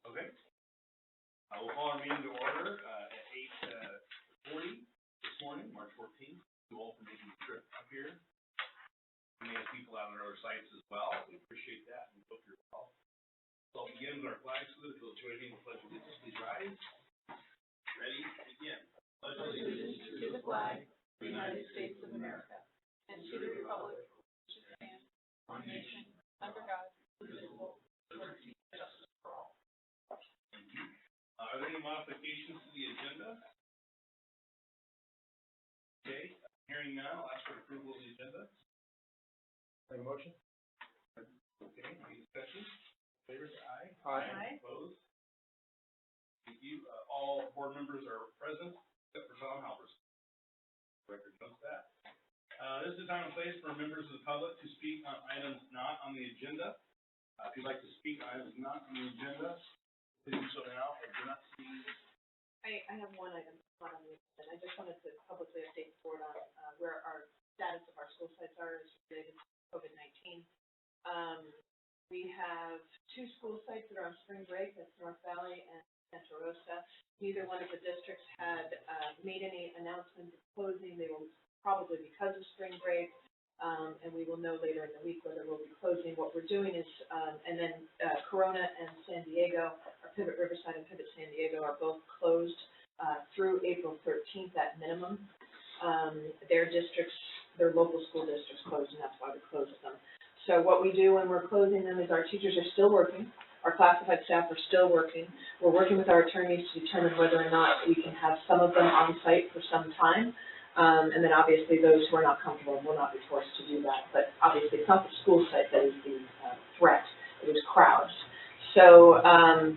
Okay. We'll call our meeting to order at 8:40 this morning, March 14th. Thank you all for making the trip up here. We have people out at our sites as well. We appreciate that and hope you're well. So I'll begin with our flag salute. If you'll join me in the pledge of allegiance, please rise. Ready? Begin. Pledge allegiance to the flag of the United States of America and to the republic which stands one nation under God, indivisible, with liberty and justice for all. Thank you. Are there any modifications to the agenda? Okay, hearing none, I'll ask for approval of the agenda. Make a motion? Okay, any discussion? Favors, aye. Aye. Opposed? Thank you. All board members are present, except for Tom Halverson. Record notes that. This is the time and place for members of the public to speak on items not on the agenda. If you'd like to speak on items not on the agenda, please do so now. I do not see. I have one item not on the agenda. I just wanted to publicly update the board on where our status of our school sites are as related to COVID-19. We have 2 school sites that are on spring break. That's North Valley and Santa Rosa. Neither one of the districts had made any announcement of closing. They will probably because of spring break, and we will know later in the week whether we'll be closing. What we're doing is, and then Corona and San Diego, or Pivot Riverside and Pivot San Diego are both closed through April 13th at minimum. Their districts, their local school districts closed, and that's why we closed them. So what we do when we're closing them is our teachers are still working. Our classified staff are still working. We're working with our attorneys to determine whether or not we can have some of them on site for some time. And then obviously those who are not comfortable will not be forced to do that. But obviously it's not the school site that is the threat. It is crowds. So,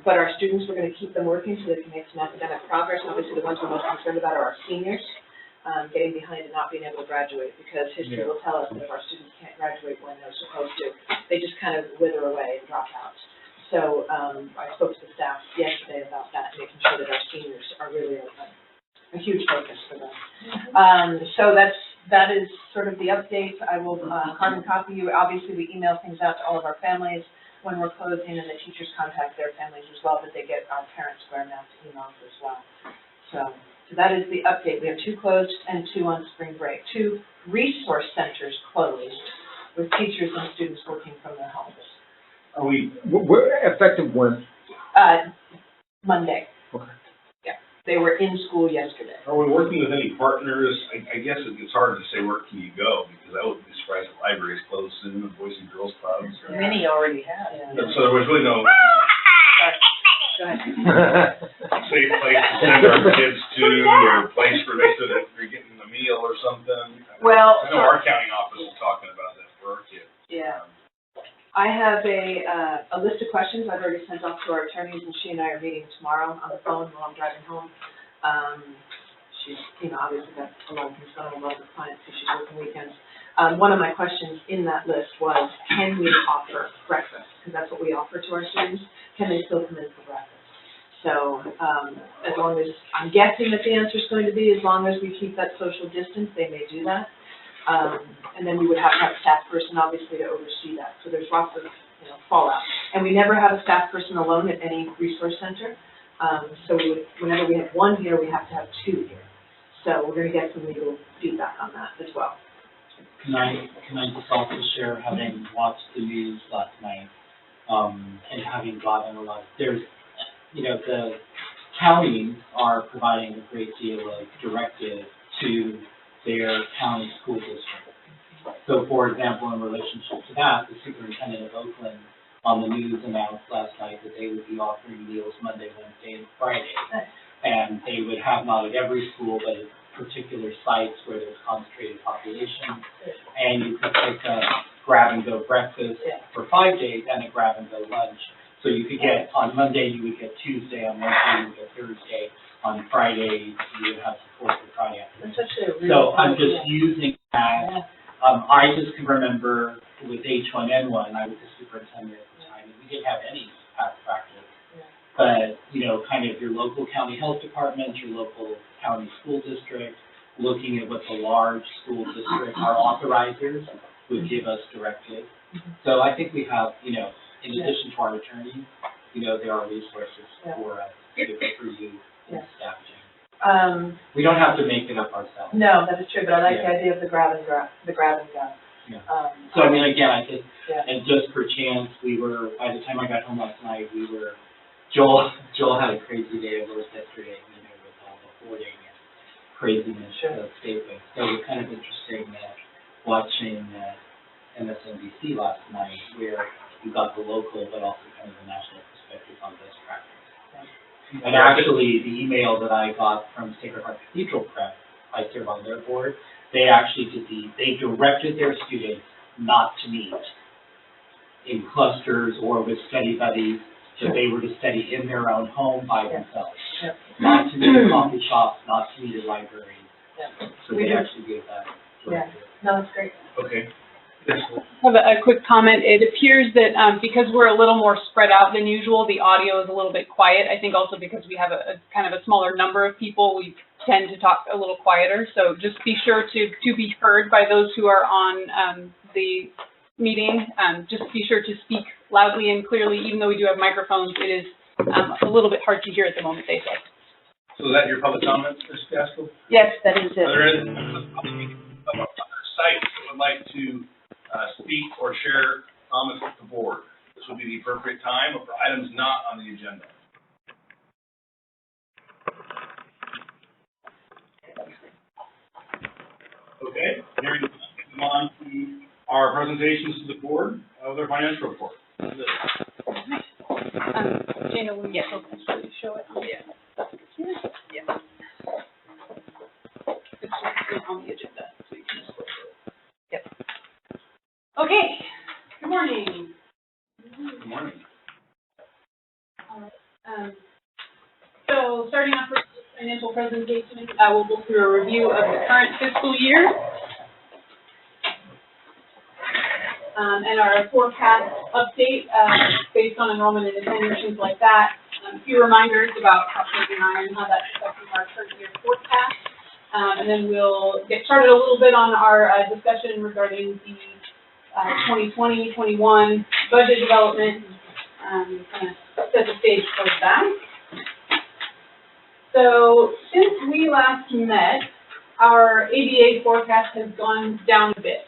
but our students, we're going to keep them working so they can make some academic progress. Obviously the ones we're most concerned about are our seniors. Getting behind and not being able to graduate, because history will tell us that if our students can't graduate when they're supposed to, they just kind of wither away and drop out. So I spoke to the staff yesterday about that, making sure that our seniors are really a huge focus for them. So that is sort of the update. I will carbon copy you. Obviously, we email things out to all of our families when we're closing, and the teachers contact their families as well, but they get our parent square mass emails as well. So that is the update. We have 2 closed and 2 on spring break. 2 resource centers closed with teachers and students working from their homes. Are we effective when? Monday. Okay. Yeah, they were in school yesterday. Are we working with any partners? I guess it's hard to say where can you go, because I wouldn't be surprised if libraries closed soon, and Boys and Girls Clubs. Many already have. Yeah. So there was really no Go ahead. safe place to send our kids to, or a place for them to, if they're getting a meal or something. Well, I know our county office is talking about that for our kids. Yeah. I have a list of questions I've already sent off to our attorneys, and she and I are meeting tomorrow on the phone while I'm driving home. She's, obviously got a lot of things going on, a lot of clients, so she's working weekends. One of my questions in that list was, can we offer breakfast? Because that's what we offer to our students. Can they still come in for breakfast? So as long as, I'm guessing that the answer is going to be, as long as we keep that social distance, they may do that. And then we would have to have a staff person, obviously, to oversee that. So there's lots of, fallout. And we never have a staff person alone at any resource center. So we would, whenever we have 1 here, we have to have 2 here. So we're going to get some legal feedback on that as well. Can I just also share, having watched the news last night, and having gotten a lot, there's, the counties are providing a great deal of directive to their county school district. So, for example, in relationship to that, the superintendent of Oakland on the news announced last night that they would be offering meals Monday, Wednesday, and Friday. And they would have not at every school, but at particular sites where there's concentrated population. And you could take a grab-and-go breakfast for 5 days and a grab-and-go lunch. So you could get, on Monday, you would get Tuesday, on Wednesday, you would get Thursday, on Friday, you would have support for Friday afternoon. So I'm just using that. I just can remember with H1N1, I was the superintendent at the time, and we didn't have any past practice. But, kind of your local county health department, your local county school district, looking at what the large school districts, our authorizers, would give us directives. So I think we have, in addition to our attorneys, you know, there are resources Yeah. for us for you in Yeah. staffing. We don't have to make it up ourselves. No, that is true, but I like the Yeah. idea of the grab and go. Yeah. So So, I mean, again, I think, Yeah. and just per chance, by the time I got home last night, Joel had a crazy day of work yesterday, you know, with all the hoarding and craziness Sure. of Stateway. So it was kind of interesting watching MSNBC last night, where you got the local, but also kind of the national perspective on best practice. And actually, the email that I got from Sacred Heart Cathedral Prep, I serve on their board, they actually they directed their students not to meet in clusters or with study buddies, that they were to study in their own home by themselves. Yeah. Not to meet in coffee shops, not to meet in libraries. Yeah. So We they do. actually gave that directive. No, that's great. Okay. I have a quick comment. It appears that because we're a little more spread out than usual, the audio is a little bit quiet. I think also because we have a kind of a smaller number of people, we tend to talk a little quieter. So just be sure to be heard by those who are on the meeting. Just be sure to speak loudly and clearly. Even though we do have microphones, it is a little bit hard to hear at the moment, they say. So is that your public comment, Ms. Gaskell? Yes, that is Are it. there any other sites that would like to speak or share comments with the board? This would be the appropriate time for items not on the agenda. Okay, hearing none, we move on to our presentations to the board of their financial report. Jana, will you actually show it? Yeah. Yeah. It's on the agenda, so you can just look at it. Yep. Okay, good morning. Good morning. So starting off with the financial presentation, we'll go through a review of the current fiscal year. And our forecast update based on enrollment and attendance, things like that. A few reminders about how and how that's affecting our current year forecast. And then we'll get started a little bit on our discussion regarding the 2020-21 budget development, kind of set the stage for that. So since we last met, our ABA forecast has gone down a bit.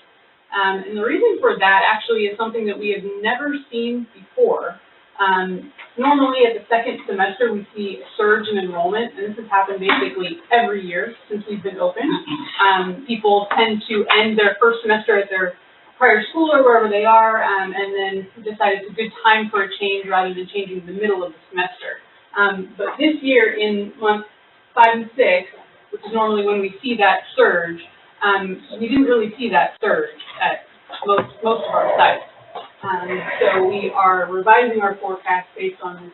And the reason for that actually is something that we have never seen before. Normally at the second semester we see a surge in enrollment, and this has happened basically every year since we've been open. People tend to end their first semester at their prior school or wherever they are, and then decide it's a good time for a change rather than changing in the middle of the semester. But this year in months 5 and 6, which is normally when we see that surge, we didn't really see that surge at most of our sites. So we are revising our forecast based on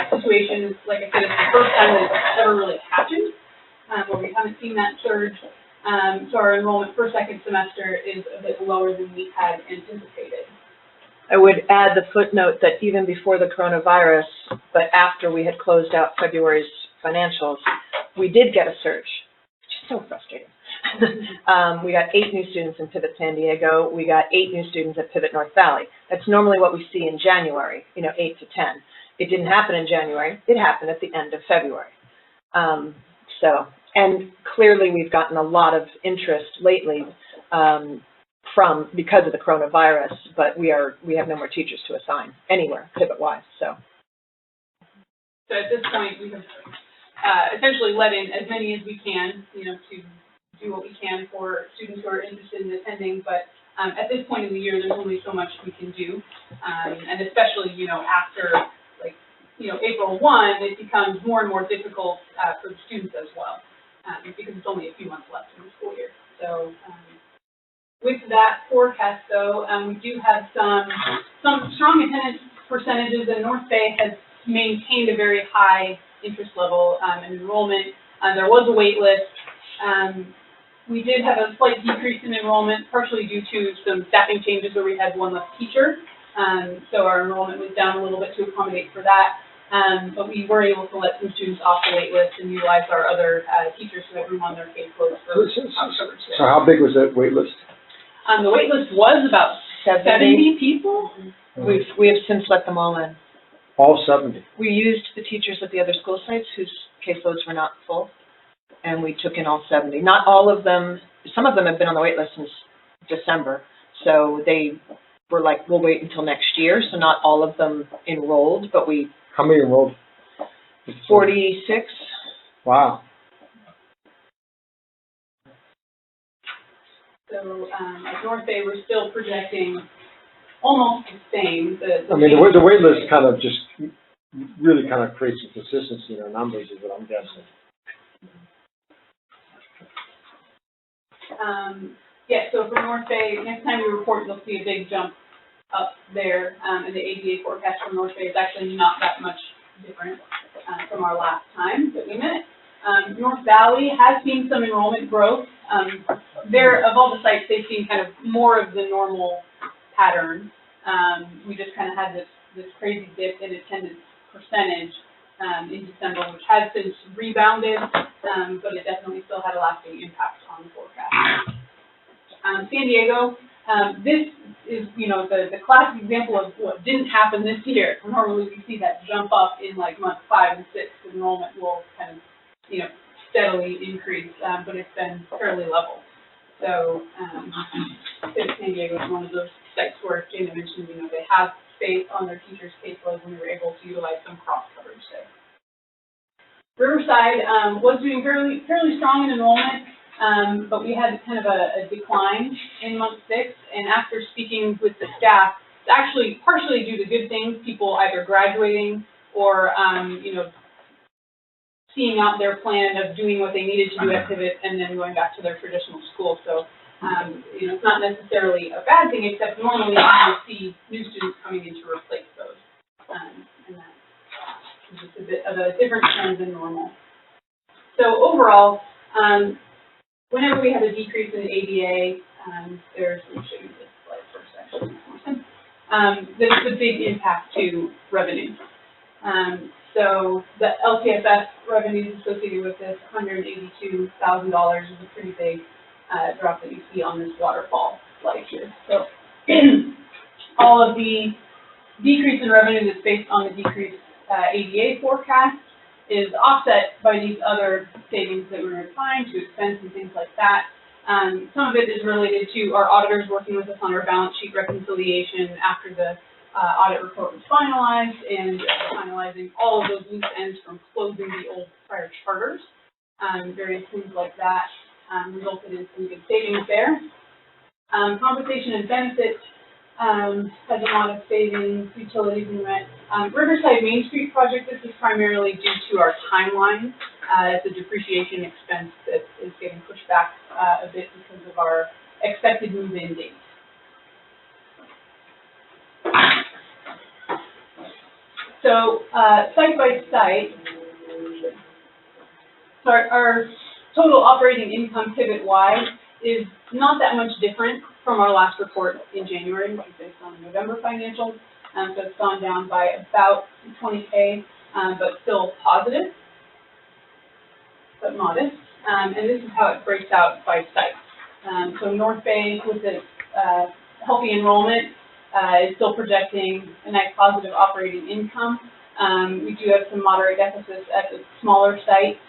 situations, like I said, it's the first time that it's ever really happened, where we haven't seen that surge. So our enrollment for second semester is a bit lower than we had anticipated. I would add the footnote that even before the coronavirus, but after we had closed out February's financials, we did get a surge, which is so frustrating. We got 8 new students in Pivot San Diego. We got 8 new students at Pivot North Valley. That's normally what we see in January, 8 to 10. It didn't happen in January. It happened at the end of February. And clearly we've gotten a lot of interest lately because of the coronavirus, but we have no more teachers to assign anywhere, Pivot-wise, so. So at this point, we have essentially let in as many as we can, to do what we can for students who are interested in attending, but at this point in the year, there's only so much we can do, and especially, after, April 1, it becomes more and more difficult for the students as well, because it's only a few months left in the school year. So with that forecast, though, we do have some strong attendance percentages, and North Bay has maintained a very high interest level in enrollment. There was a wait list. We did have a slight decrease in enrollment, partially due to some staffing changes where we had 1 less teacher. So our enrollment was down a little bit to accommodate for that. But we were able to let some students off the wait list and utilize our other teachers who had room on their case load for October 6th. So how big was that wait list? The wait list was about 70 people. We have since let them all in. All 70. We used the teachers at the other school sites whose caseloads were not full, and we took in all 70. Not all of them, some of them have been on the wait list since December, so they were like, we'll wait until next year, so not all of them enrolled, but we, How many enrolled? 46. Wow. So, at North Bay, we're still projecting almost the same. I mean, the wait list kind of just really kind of creates some consistency in our numbers is what I'm guessing. Yeah, so for North Bay, next time we report, you'll see a big jump up there, and the ADA forecast for North Bay is actually not that much different, from our last time that we met. North Valley has seen some enrollment growth. Of all the sites, they've seen kind of more of the normal pattern. We just kind of had this crazy dip in attendance percentage, in December, which has since rebounded, but it definitely still had a lasting impact on the forecast. San Diego, this is, the classic example of what didn't happen this year. Normally we see that jump up in like month 5 and 6, enrollment will kind of, steadily increase, but it's been fairly level. So, San Diego is one of those sites where Jana mentioned, they have space on their teachers' caseload when we were able to utilize some cross coverage there. Riverside was doing fairly strong in enrollment, but we had kind of a decline in month 6, and after speaking with the staff, it's actually partially due to good things, people either graduating or, seeing out their plan of doing what they needed to do at Pivot and then going back to their traditional school. So, it's not necessarily a bad thing, except normally you see new students coming in to replace those. And that is just a bit of a different trend than normal. So overall, whenever we have a decrease in ADA, let me show you this slide first, actually. There's a big impact to revenue. So the LTFS revenues associated with this, $182,000, is a pretty big drop that you see on this waterfall slide here. So all of the decrease in revenue that's based on the decreased ADA forecast is offset by these other savings that we're applying to expense and things like that. Some of it is related to our auditors working with us on our balance sheet reconciliation after the audit report was finalized, and finalizing all of those loose ends from closing the old prior charters. Various things like that resulted in some good savings there. Compensation and benefits has a lot of savings, utilities and rent. Riverside Main Street project, this is primarily due to our timeline. It's a depreciation expense that is getting pushed back a bit because of our expected move-in date. So, site by site, so our total operating income pivot-wide is not that much different from our last report in January, which is based on November financials. So it's gone down by about $20K, but still positive, but modest. And this is how it breaks out by site. So North Bay, with its healthy enrollment, is still projecting a nice positive operating income. We do have some moderate deficits at the smaller sites,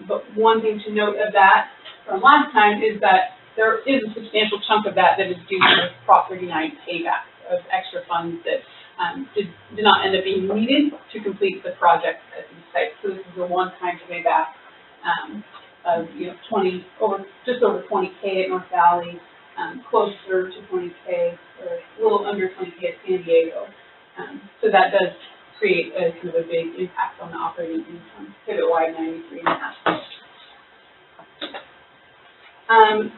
but one thing to note of that from last time is that there is a substantial chunk of that is due to the Prop 39 payback of extra funds that did not end up being needed to complete the project at these sites. So this is a one-time payback of just over 20K at North Valley, closer to 20K, or a little under 20K at San Diego. So that does create a kind of a big impact on the operating income. Pivot-wide 93.5.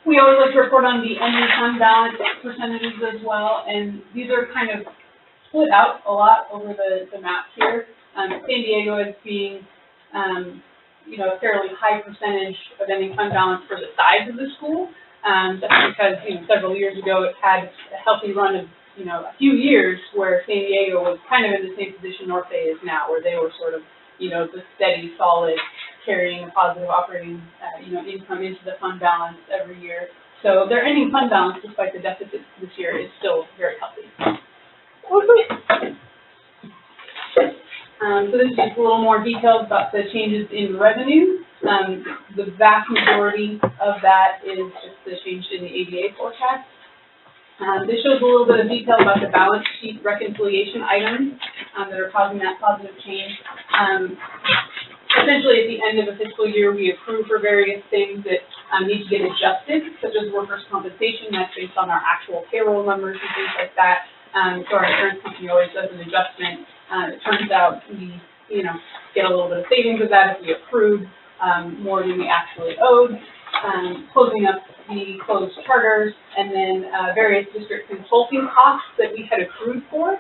We always like to report on the ending fund balance percentages as well, and these are kind of split out a lot over the map here. San Diego is being, a fairly high percentage of ending fund balance for the size of the school. That's because, several years ago it had a healthy run of, a few years where San Diego was kind of in the same position North Bay is now, where they were sort of, the steady, solid, carrying a positive operating, income into the fund balance every year. So their ending fund balance, despite the deficit this year, is still very healthy. So this is just a little more details about the changes in revenue. The vast majority of that is just the change in the ADA forecast. This shows a little bit of detail about the balance sheet reconciliation items that are causing that positive change. Essentially, at the end of a fiscal year, we accrue for various things that need to get adjusted, such as workers' compensation. That's based on our actual payroll numbers and things like that. So our insurance company always does an adjustment. It turns out we, get a little bit of savings of that if we accrued more than we actually owed. Closing up the closed charters, and then various district consulting costs that we had accrued for,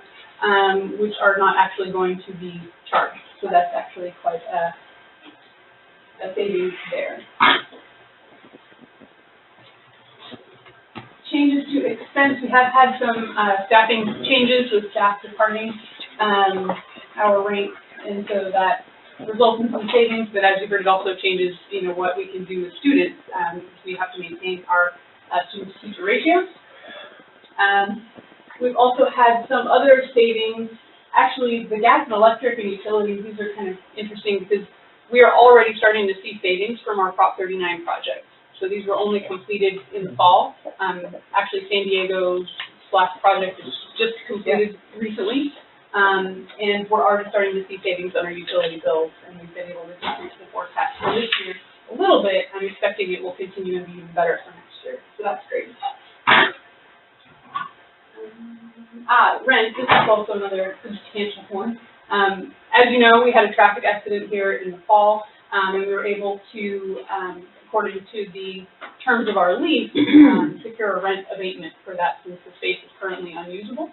which are not actually going to be charged. So that's actually quite a savings there. Changes to expense. We have had some staffing changes with staff departing our ranks, and so that results in some savings, but as you heard, it also changes, what we can do with students, because we have to maintain our student-to-teacher ratios. We've also had some other savings. Actually, the gas and electric and utilities, these are kind of interesting because we are already starting to see savings from our Prop 39 projects. So these were only completed in the fall. Actually, San Diego's SPLASH project is just completed recently. And we're already starting to see savings on our utility bills, and we've been able to decrease the forecast for this year a little bit. I'm expecting it will continue and be even better for next year, so that's great. Rent, this is also another substantial one. As you know, we had a traffic accident here in the fall, and we were able to, according to the terms of our lease, secure a rent abatement for that since the space is currently unusable.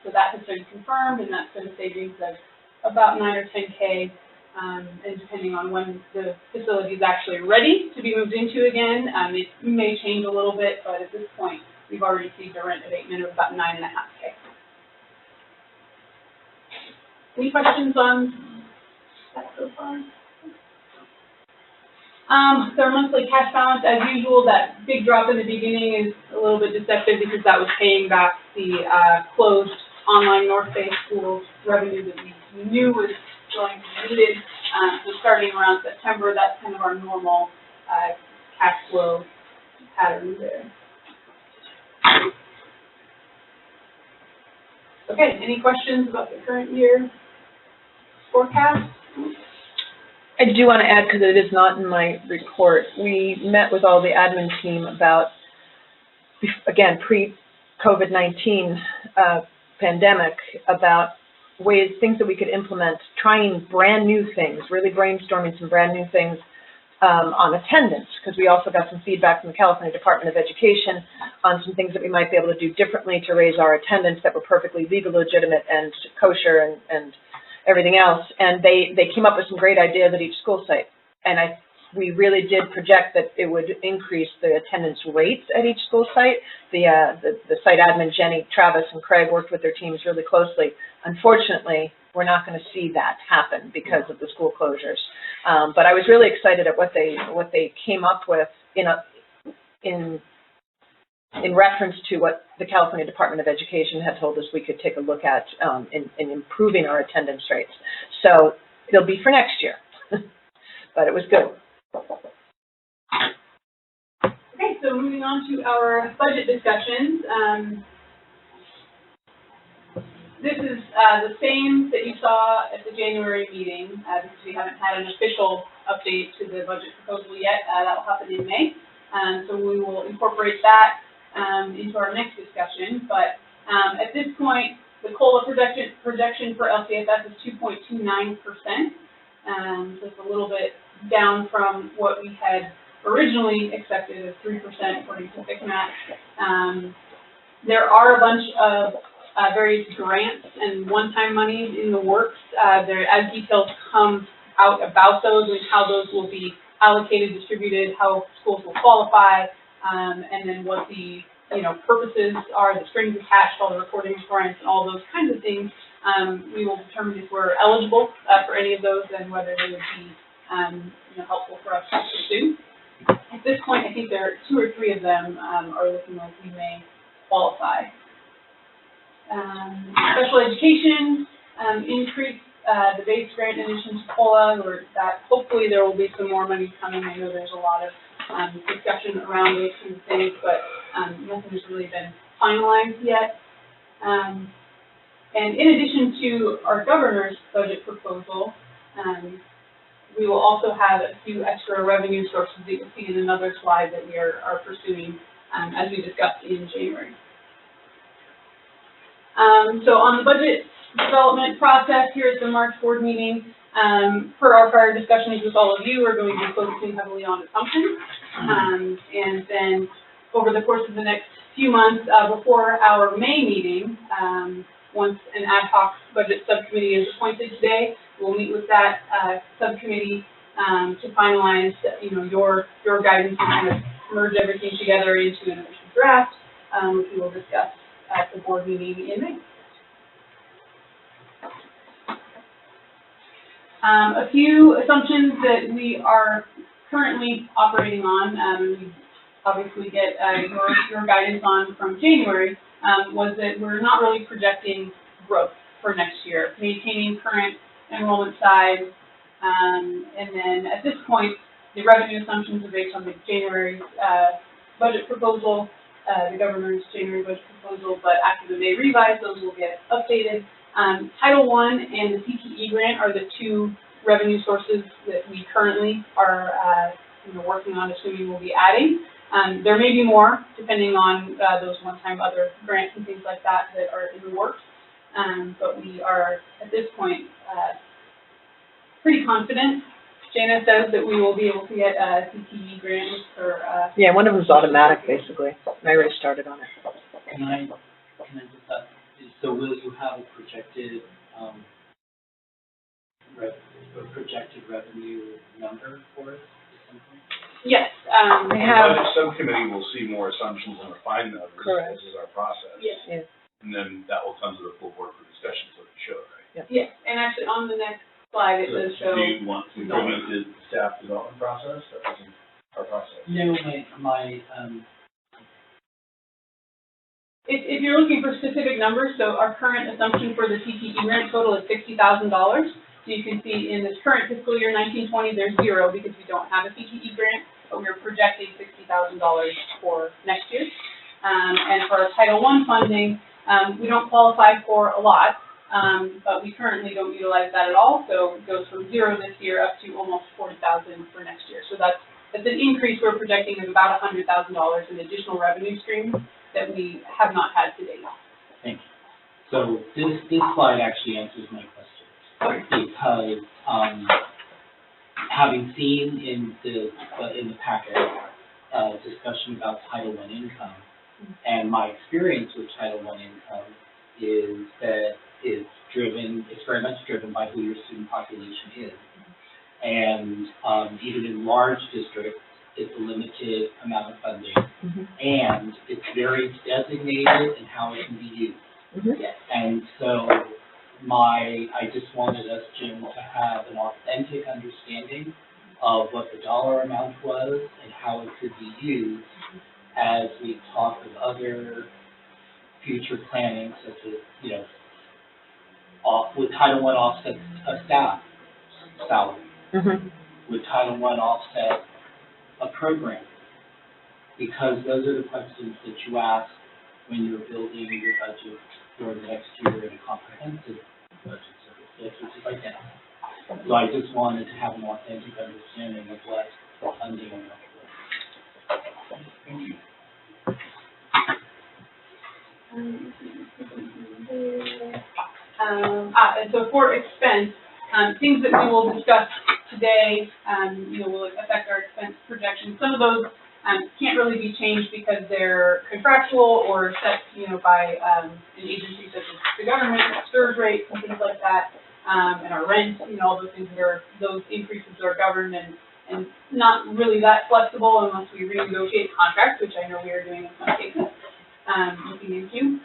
So that has been confirmed, and that's been a savings of about $9 or $10K, and depending on when the facility is actually ready to be moved into again, it may change a little bit, but at this point, we've already received a rent abatement of about $9.5K. Any questions on that so far? Our monthly cash balance, as usual, that big drop in the beginning is a little bit deceptive because that was paying back the closed online North Bay schools revenue that we knew was going to be needed. So starting around September, that's kind of our normal cash flow pattern there. Okay, any questions about the current year forecast? I do want to add, because it is not in my report, we met with all the admin team about, again, pre-COVID-19 pandemic, about things that we could implement, trying brand new things, really brainstorming some brand new things on attendance, because we also got some feedback from the California Department of Education on some things that we might be able to do differently to raise our attendance that were perfectly legal, legitimate, and kosher, and everything else, and they came up with some great ideas at each school site, and we really did project that it would increase the attendance rates at each school site. The site admin, Jenny, Travis, and Craig worked with their teams really closely. Unfortunately, we're not going to see that happen because of the school closures. But I was really excited at what they came up with in reference to what the California Department of Education had told us we could take a look at in improving our attendance rates. So it'll be for next year, but it was good. Okay, so moving on to our budget discussions. This is the same that you saw at the January meeting, because we haven't had an official update to the budget proposal yet. That will happen in May. So we will incorporate that into our next discussion, but at this point, the COLA projection for LCFS is 2.29%, so it's a little bit down from what we had originally expected of 3% according to FCMAT. There are a bunch of various grants and one-time monies in the works. As details come out about those and how those will be allocated, distributed, how schools will qualify, and then what the purposes are, the strings attached, all the reporting requirements, and all those kinds of things. We will determine if we're eligible for any of those and whether they would be helpful for us to pursue. At this point, I think there are 2 or 3 of them are looking like we may qualify. Special education increase the base grant in addition to COLA, or that hopefully there will be some more money coming. I know there's a lot of discussion around those kinds of things, but nothing's really been finalized yet. And in addition to our governor's budget proposal, we will also have a few extra revenue sources that you'll see in another slide that we are pursuing as we discussed in January. So on the budget development process here at the March board meeting, per our prior discussions with all of you, we're going to be focusing heavily on assumptions. And then over the course of the next few months, before our May meeting, once an ad hoc budget subcommittee is appointed today, we'll meet with that subcommittee to finalize, your guidance and kind of merge everything together into an official draft, which we will discuss at the board meeting in May. A few assumptions that we are currently operating on, we obviously get your guidance on from January, was that we're not really projecting growth for next year, maintaining current enrollment size, and then at this point, the revenue assumptions are based on the January budget proposal, the governor's January budget proposal, but after the May revise, those will get updated. Title I and the CTE grant are the two revenue sources that we currently are working on, assuming we'll be adding. There may be more, depending on those one-time other grants and things like that that are in the works. But we are, at this point, pretty confident. Jana says that we will be able to get a CTE grant for... Yeah, one of them's automatic, basically. I already started on it. Can I just so will you have a projected, revenue number for us at some point? Yes. The budget subcommittee will see more assumptions and refine those. Correct. This is our process. Yes. Yeah. And then that will come to the full board for discussion, so it shows, right? Yes, and actually on the next slide, it does show... Do you want to bring into the staff development process? That wasn't our process. No, If you're looking for specific numbers, so our current assumption for the CTE grant total is $60,000. So you can see in this current fiscal year, 1920, there's zero because we don't have a CTE grant, but we're projecting $60,000 for next year. And for our Title I funding, we don't qualify for a lot, but we currently don't utilize that at all. So it goes from zero this year up to almost $40,000 for next year. So that's an increase we're projecting of about $100,000 in additional revenue streams that we have not had to date. Thank you. So this slide actually answers my question. Because having seen in the packet discussion about Title I income, and my experience with Title I income is that it's very much driven by who your student population is. And even in large districts, it's a limited amount of funding, and it's very designated in how it can be used. Yes. And so I just wanted us, Jim, to have an authentic understanding of what the dollar amount was and how it could be used as we talk of other future planning, such as, would Title I offset a staff salary? Would Title I offset a program? Because those are the questions that you ask when you're building your budget for the next year in a comprehensive budget service, which is like that. So I just wanted to have an authentic understanding of what the funding amount was. Thank you. And so for expense, things that we will discuss today, will affect our expense projections. Some of those can't really be changed because they're contractual or set, by an agency such as the government, STRS rates and things like that, and our rent, all those things those increases are governed and not really that flexible unless we renegotiate contracts, which I know we are doing in some cases, looking into.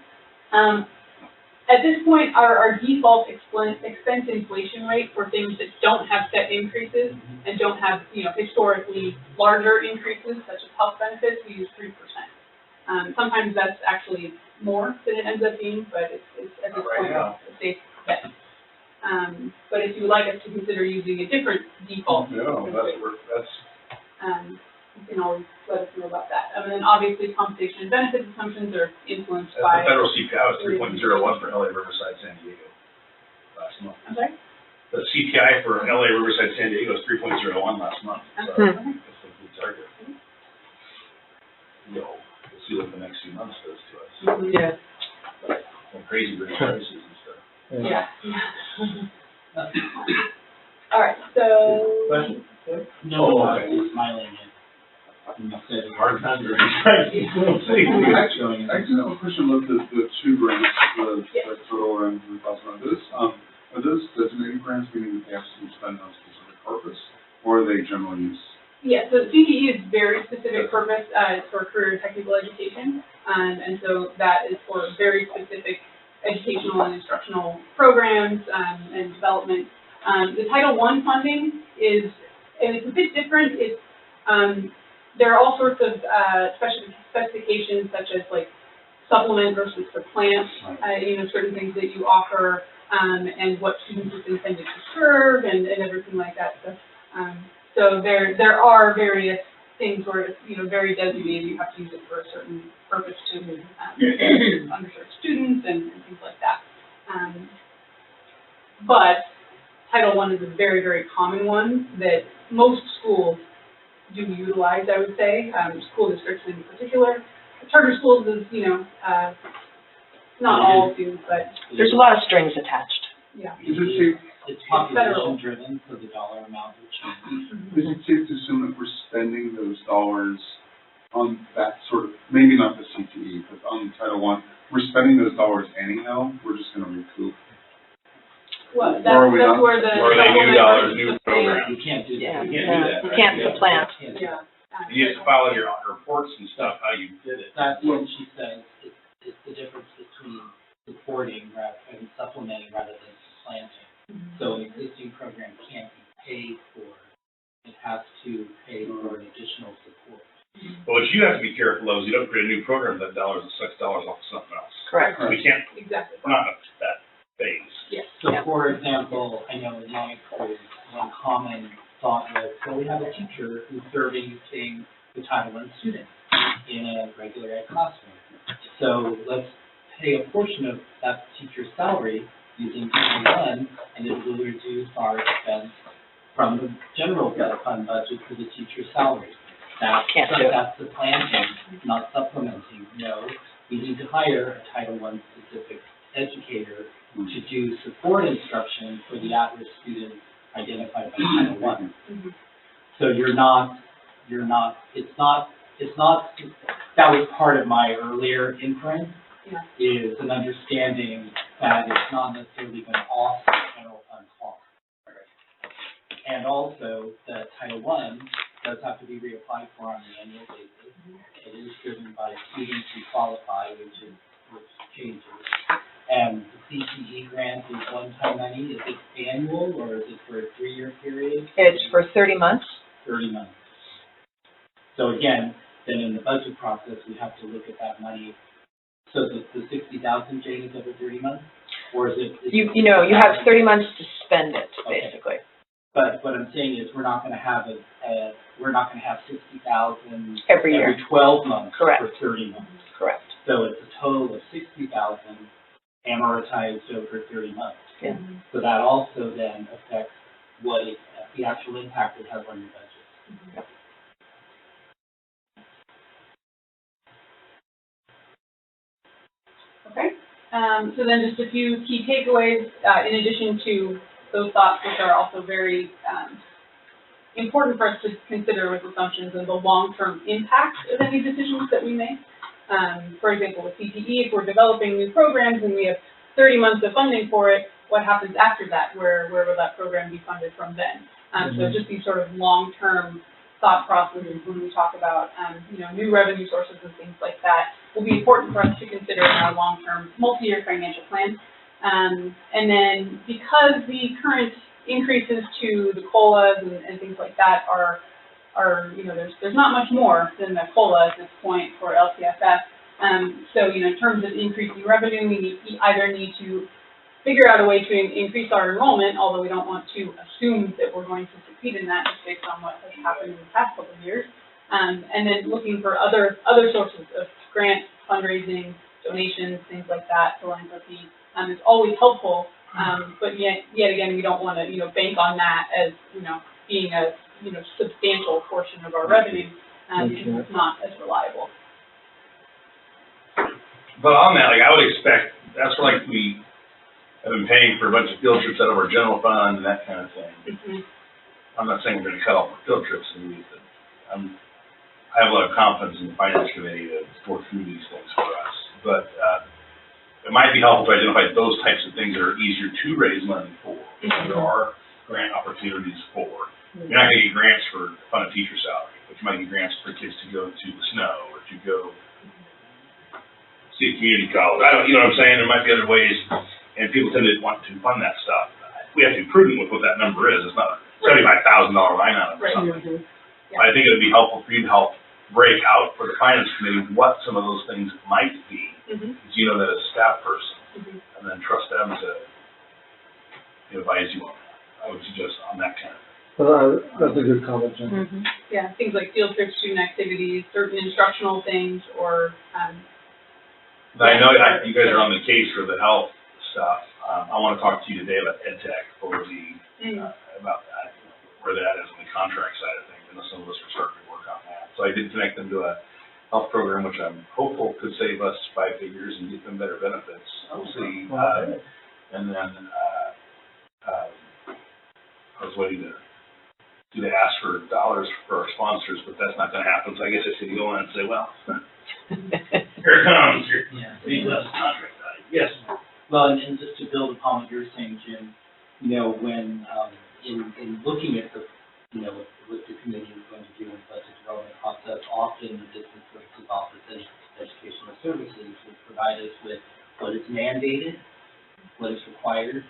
At this point, our default expense inflation rate for things that don't have set increases and don't have, historically larger increases, such as health benefits, we use 3%. Sometimes that's actually more than it ends up being, but it's at this point a safe bet. but if you would like us to consider using a different default, No, that's, you can always let us know about that. And then obviously compensation and benefits assumptions are influenced the by, federal CPI was 3.01 for LA, Riverside, San Diego last month. I'm sorry? The CPI for LA, Riverside, San Diego was 3.01 last month, so Okay. that's a good target. We'll see what the next few months does to us. Yeah. Some crazy rate prices and stuff. Yeah. All right, so. Question? No, Oh, I okay. was smiling at, you said. Hard time to Actually, I actually have a question about the two grants, Yes. the total around $3,000. Are those designated grants, meaning that they have to be spent on a specific purpose, or are they general use? Yeah, so CTE is very specific purpose, it's for career and technical education, and so that is for very specific educational and instructional programs, and development. The Title I funding is, and it's a bit different, it's, there are all sorts of, specifications such as like supplement versus supplant, certain things that you offer, and what students it's intended to serve, and everything like that. So there are various things where it's, very designated, you have to use it for a certain purpose to, underserved students and things like that. But Title I is a very, very common one that most schools do utilize, I would say, school districts in particular. Charter schools is, not all students, but, There's a lot of strings attached. yeah. Is it safe, It's population driven, so the dollar amount will change. is it safe to assume that we're spending those dollars on that sort of, maybe not the CTE, but on Title I, we're spending those dollars anyhow, we're just gonna recoup? Well, that's Or are we that's not? where the. Or they new supplement dollars, versus new the program. You can't do Yeah. that. You can't do that, You right? can't supplant. Can't do Yeah. that. You have to file your reports and stuff, how you did it. That's what she says, it's the difference between supporting and supplementing rather than supplanting. So an existing program can't be paid for, it has to pay for an additional support. But what you have to be careful of is you don't create a new program that $6 off of something else. Correct. We can't, Exactly. we're not at that phase. Yes. So for example, I know in my school, one common thought was, well, we have a teacher who's serving the Title I student in a regular ed classroom. So let's pay a portion of that teacher's salary using Title I, and it will reduce our expense from the general fund budget to the teacher's salary. Can't do it. That's supplanting, not supplementing. No, we need to hire a Title I specific educator to do support instruction for the at-risk students identified by Title I. So it's not, that was part of my earlier inference, is an understanding that it's not necessarily going to offset general fund costs. And also, the Title I does have to be reapplied for on an annual basis. It is driven by students who qualify, which changes. And the CTE grant is one-time money. Is it annual or is it for a 3-year period? It's for 30 months. 30 months. So again, then in the budget process, we have to look at that money. So the 60,000, Jane, is over 30 months? Or is it? You have 30 months to spend it, Okay. basically. But what I'm saying is, we're not going to have 60,000 Every year. every 12 months. Correct. For 30 months. Correct. So it's a total of 60,000 amortized over 30 months. Yeah. So that also then affects the actual impact it has on your budget. Okay, so then just a few key takeaways, in addition to those thoughts, which are also very important for us to consider with assumptions and the long-term impact of any decisions that we make. For example, with CTE, if we're developing new programs and we have 30 months of funding for it, what happens after that? Where will that program be funded from then? So just these sort of long-term thought processes when we talk about, new revenue sources and things like that will be important for us to consider in our long-term multi-year financial plan. And then because the current increases to the COLAs and things like that are there's not much more than the COLA at this point for LTFS. So, in terms of increasing revenue, we either need to figure out a way to increase our enrollment, although we don't want to assume that we're going to succeed in that just based on what has happened in the past couple of years. And then looking for other sources of grant fundraising, donations, things like that, philanthropy, is always helpful. But yet again, we don't want to, bank on that as, being a, substantial portion of our revenue, because it's not as reliable. But on that, I would expect, that's like we have been paying for a bunch of field trips out of our general fund and that kind of thing. Mm-hmm. I'm not saying we're gonna cut off our field trips and use it. I have a lot of confidence in the finance committee to work through these things for us. But, it might be helpful to identify those types of things that are easier to raise money for. There are grant opportunities for. You're not gonna get grants for fund a teacher salary, but you might get grants for kids to go to the snow or to go see a community college. You know what I'm saying? There might be other ways, and people tend to want to fund that stuff. We have to be prudent with what that number is. It's not a $75,000 line item or something. Yeah. But I think it would be helpful for you to help break out for the finance committee what some of those things might be. Because you know that as a staff person, and then trust them to advise you on that. I would suggest on that kind of thing. Well, that's a good comment, Jen. Yeah, things like field trips, student activities, certain instructional things, or, But I know you guys are on the case for the health stuff. I want to talk to you today about ed tech for about that, where that is on the contract side of things. I know some of us are starting to work on that. So I did connect them to a health program, which I'm hopeful could save us 5 figures and get them better benefits. We'll see. And then I was waiting to ask for dollars for our sponsors, but that's not going to happen. So I guess I should go in and say, well, here it comes. Being less contract value. Yes. Well, and just to build upon what you're saying, Jim, when in looking at the, what the committee is going to do in the budget development process, often the District Services Office of Educational Services will provide us with what is mandated, what is required,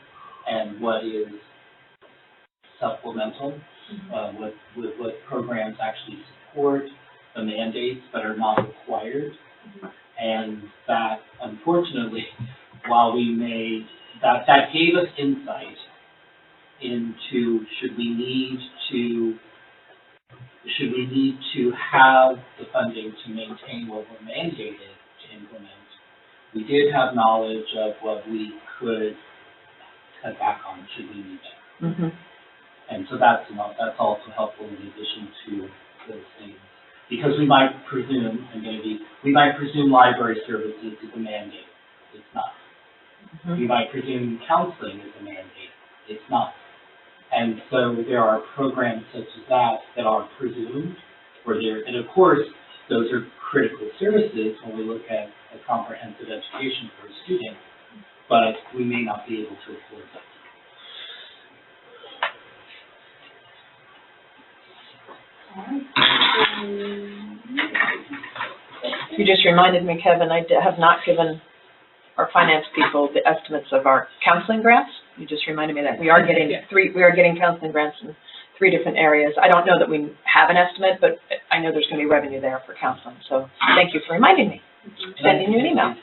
and what is supplemental, what programs actually support the mandates but are not required. And that, unfortunately, while that gave us insight into should we need to have the funding to maintain what we're mandated to implement, we did have knowledge of what we could cut back on should we need it. And so that's also helpful in addition to those things. Because we might presume library services is a mandate. It's not. We might presume counseling is a mandate. It's not. And so there are programs such as that are presumed, and of course, those are critical services when we look at a comprehensive education for a student, but we may not be able to afford that. You just reminded me, Kevin, I have not given our finance people the estimates of our counseling grants. You just reminded me that we are getting counseling grants in 3 different areas. I don't know that we have an estimate, but I know there's going to be revenue there for counseling. So thank you for reminding me. Sending you an email.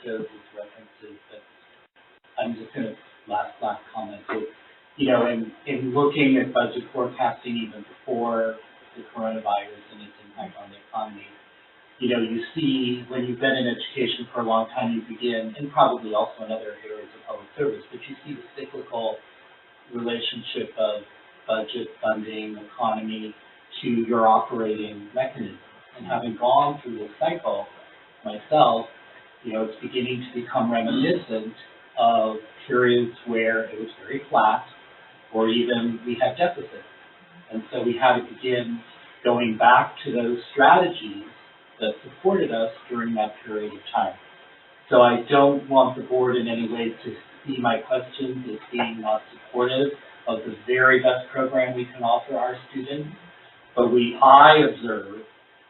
I'm just going to last comment. In looking at budget forecasting even before the coronavirus and its impact on the economy, you see when you've been in education for a long time, you begin, and probably also in other areas of public service, but you see the cyclical relationship of budget, funding, economy to your operating mechanism. And having gone through this cycle myself, it's beginning to become reminiscent of periods where it was very flat or even we had deficits. And so we had to begin going back to those strategies that supported us during that period of time. So I don't want the board in any way to see my questions as being not supportive of the very best program we can offer our students, but I observed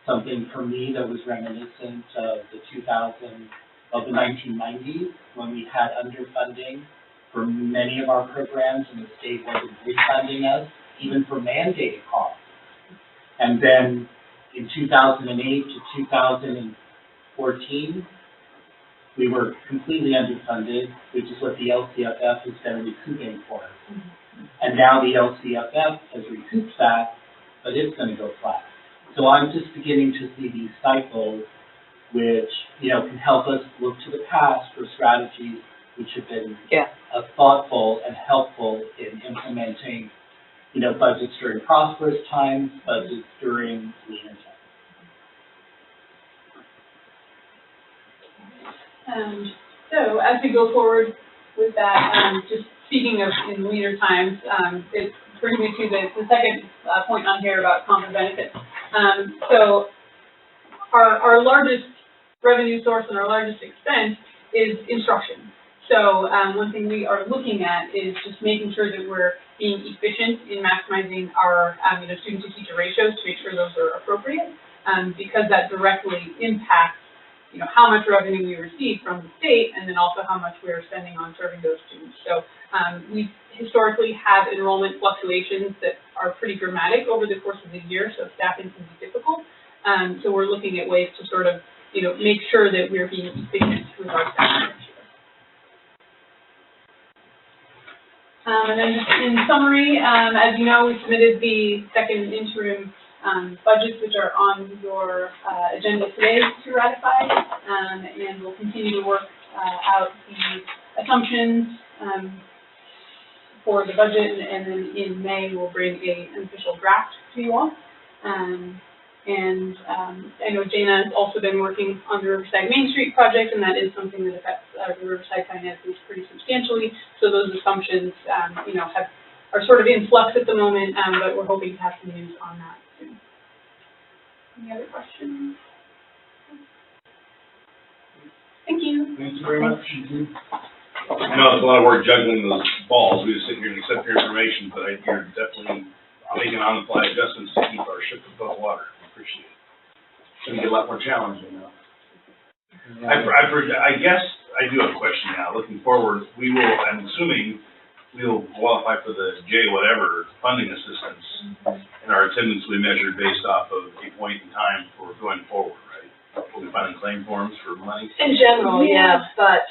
something for me that was reminiscent of the 1990s when we had underfunding for many of our programs and the state wasn't refunding us, even for mandated costs. And then in 2008 to 2014, we were completely underfunded, which is what the LCFF is then recouping for us. And now the LCFF has recouped that, but it's gonna go flat. So I'm just beginning to see these cycles which, you know, can help us look to the past for strategies which have been thoughtful and helpful in implementing, you know, budgets during prosperous times, budgets during leaner times. So as we go forward with that, just speaking of in leaner times, it brings me to the second point on here about comp and benefits. So our largest revenue source and our largest expense is instruction. So one thing we are looking at is just making sure that we're being efficient in maximizing our student-to-teacher ratios to make sure those are appropriate, because that directly impacts how much revenue we receive from the state, and then also how much we are spending on serving those students. So we historically have enrollment fluctuations that are pretty dramatic over the course of the year, so staffing can be difficult. So we're looking at ways to sort of, make sure that we're being efficient with our staffing ratio. And then just in summary, as you know, we submitted the second interim budgets, which are on your agenda today to ratify, and we'll continue to work out the assumptions for the budget, and then in May we'll bring an official draft to you all. I know Jana has also been working on the Riverside Main Street project, and that is something that affects the Riverside finances pretty substantially. So those assumptions, are sort of in flux at the moment, but we're hoping to have some news on that soon. Any other questions? Thank you. Thank you very much. I know it's a lot of work juggling those balls. We just sit here and accept your information, but you're definitely making on-the-fly adjustments to keep our ship above water. Appreciate it. It's going to get a lot more challenging now. I guess I do have a question now. Looking forward, I'm assuming we will qualify for the J whatever funding assistance, and our attendance will be measured based off of a point in time for going forward, right? We'll be filing claim forms for money. In general, yeah, but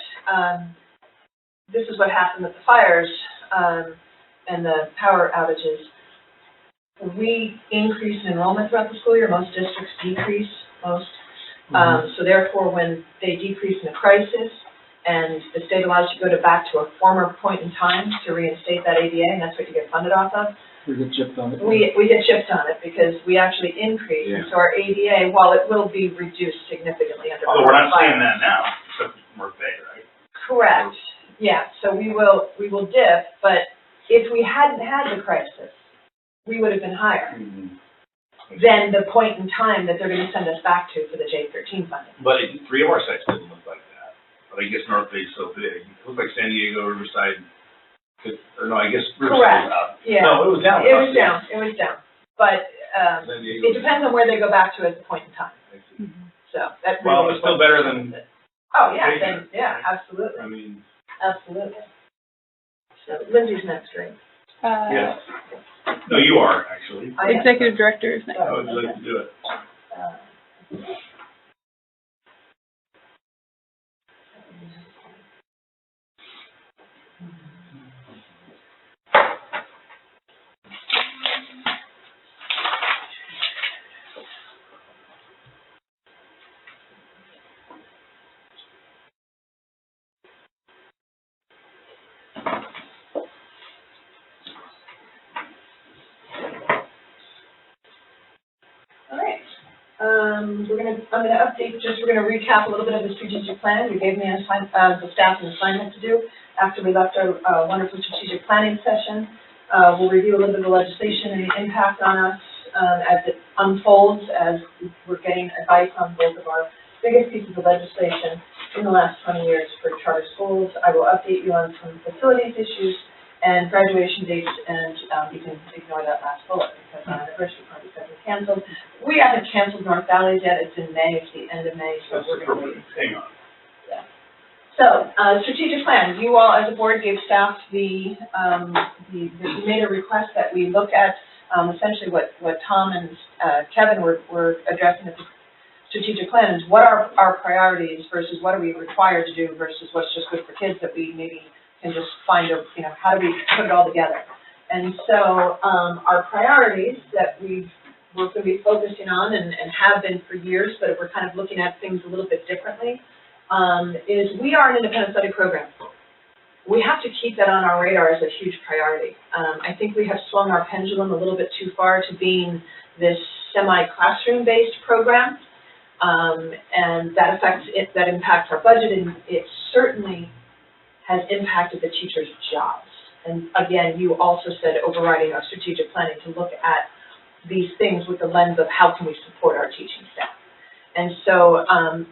this is what happened with the fires and the power outages. We increase in enrollment throughout the school year. Most districts decrease, so therefore, when they decrease in a crisis, and the state allows you to go back to a former point in time to reinstate that ADA, and that's what you get funded off of. We get chipped on it. We get chipped on it because we actually increase, and so our ADA, while it will be reduced significantly under. Although we're not saying that now, except more pay, right? Correct. Yeah. So we will dip, but if we hadn't had the crisis, we would have been higher than the point in time that they're going to send us back to for the J13 funding. But 3 of our sites didn't look like that. But I guess North Bay's so big. It looked like San Diego, Riverside, or no, I guess Riverside was up. Yeah. No, it was down. It was down. It was down. But it depends on where they go back to at the point in time. So that's it's still better than. Oh yeah, then yeah, absolutely. I mean. Absolutely. So Lindsay's next, right? Yes. No, you are, actually. Executive Director is next. How would you like to do it? I'm gonna update, we're gonna recap a little bit of the strategic plan. You gave me the staff an assignment to do after we left our wonderful strategic planning session. We'll review a little bit of the legislation and the impact on us as it unfolds, as we're getting advice on both of our biggest pieces of legislation in the last 20 years for charter schools. I will update you on some facilities issues and graduation dates, and you can ignore that last bullet because our anniversary party hasn't canceled. We haven't canceled North Valleys yet. It's in May. It's the end of May, so we're going to wait. Hang on. Yeah. So, strategic plan. You all, as a board, gave staff we made a request that we look at essentially what Tom and Kevin were addressing at the strategic plan is what are our priorities versus what are we required to do versus what's just good for kids that we maybe can just find a, how do we put it all together? And so, our priorities that we're going to be focusing on and have been for years, but we're kind of looking at things a little bit differently, is we are an independent study program. We have to keep that on our radar as a huge priority. I think we have swung our pendulum a little bit too far to being this semi-classroom-based program, and that impacts our budget, and it certainly has impacted the teachers' jobs. And again, you also said overriding our strategic planning to look at these things with the lens of how can we support our teaching staff. And so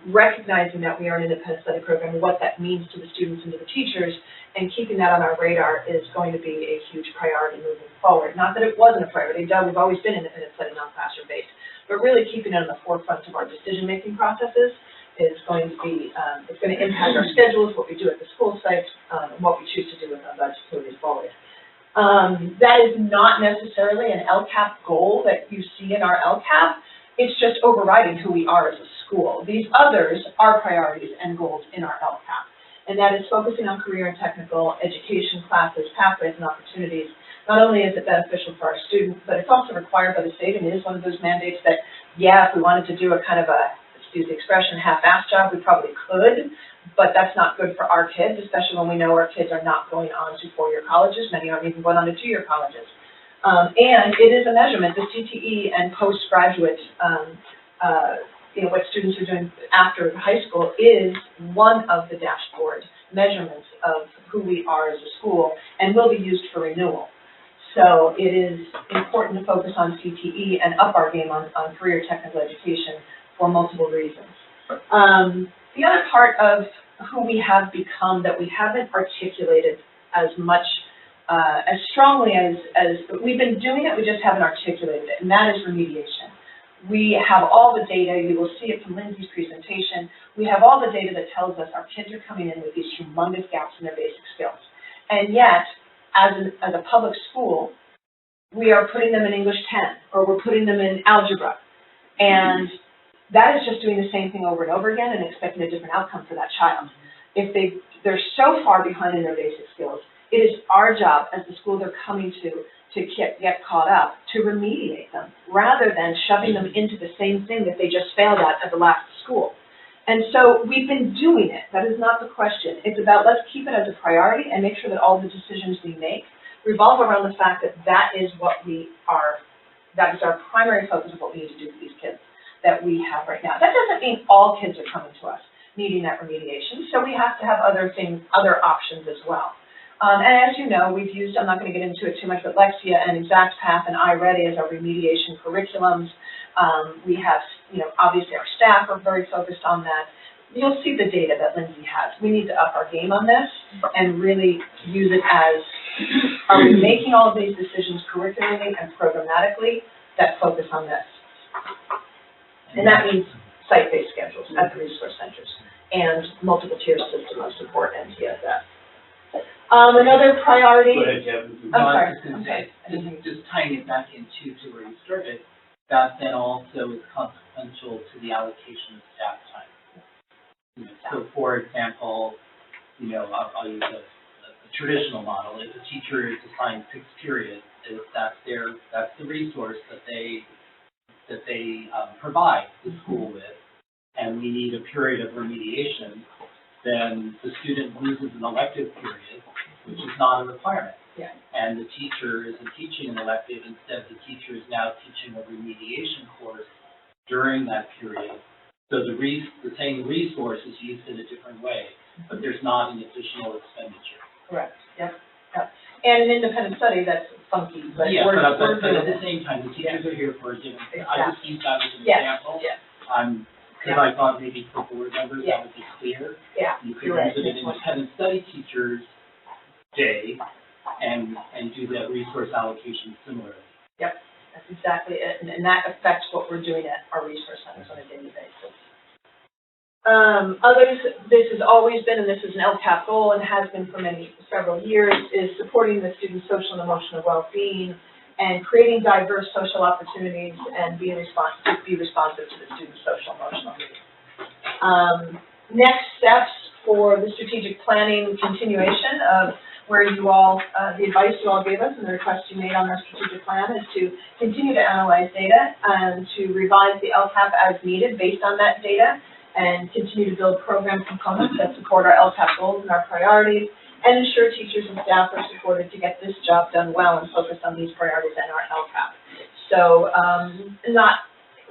recognizing that we are an independent study program, what that means to the students and to the teachers, and keeping that on our radar is going to be a huge priority moving forward. Not that it wasn't a priority, we've always been independent study, non-classroom based, but really keeping it on the forefront of our decision-making processes is going to be, it's going to impact our schedules, what we do at the school sites, and what we choose to do with our budget moving forward. That is not necessarily an LCAP goal that you see in our LCAP. It's just overriding who we are as a school. These others are priorities and goals in our LCAP, and that is focusing on career and technical education classes, pathways, and opportunities. Not only is it beneficial for our students, but it's also required by the state, and it is one of those mandates that, yeah, if we wanted to do a kind of a, excuse the expression, half-assed job, we probably could, but that's not good for our kids, especially when we know our kids are not going on to four-year colleges. Many aren't even going on to two-year colleges. And it is a measurement, the CTE and postgraduate, what students are doing after high school is one of the dashboard measurements of who we are as a school and will be used for renewal. So it is important to focus on CTE and up our game on career technical education for multiple reasons. The other part of who we have become that we haven't articulated as much as strongly as we've been doing it, we just haven't articulated it, and that is remediation. We have all the data, you will see it from Lindsay's presentation, we have all the data that tells us our kids are coming in with these humongous gaps in their basic skills. And yet, as a public school, we are putting them in English 10, or we're putting them in algebra. And that is just doing the same thing over and over again and expecting a different outcome for that child. If they're so far behind in their basic skills, it is our job as the school they're coming to get caught up, to remediate them, rather than shoving them into the same thing that they just failed at the last school. And so we've been doing it. That is not the question. It's about let's keep it as a priority and make sure that all the decisions we make revolve around the fact that that is what that is our primary focus of what we need to do for these kids that we have right now. That doesn't mean all kids are coming to us needing that remediation, so we have to have other options as well. And as you know, we've used, I'm not going to get into it too much, but Lexia and ExactPath and iReady as our remediation curriculums. We have, obviously our staff are very focused on that. You'll see the data that Lindsay has. We need to up our game on this and really use it as, are we making all of these decisions curricularly and programmatically that focus on this? And that means site-based schedules at the resource centers and multiple tier system of support, NTSF. Another priority. Go ahead, Kevin. No, I I'm was going to sorry. say, just tying it back into where you started, that then also is consequential to the allocation of staff time. So, for example, I'll use a traditional model. If a teacher is assigned 6 periods, that's the resource that they provide the school with, and we need a period of remediation, then the student loses an elective period, which is not a requirement. Yeah. And the teacher isn't teaching an elective, instead the teacher is now teaching a remediation course during that period. So the same resource is used in a different way, but there's not an additional expenditure. Correct, yep. And an independent study, that's funky, but Yeah, we're but doing at the it. same time, the teachers are here for a given, I Exactly. just use that as an Yes, example. yes, Because I thought maybe for board members Yeah. that would be clear. yeah. You could You're right. use it in independent study teachers' day and do that resource allocation similarly. Yep, that's exactly it, and that affects what we're doing at our resource centers on a daily basis. Others, this has always been, and this is an LCAP goal and has been for several years, is supporting the student's social and emotional well-being and creating diverse social opportunities and be responsive to the students' social emotional needs. Next steps for the strategic planning continuation of where you all, the advice you all gave us and the request you made on our strategic plan is to continue to analyze data and to revise the LCAP as needed based on that data and continue to build program components that support our LCAP goals and our priorities and ensure teachers and staff are supported to get this job done well and focused on these priorities and our LCAP. So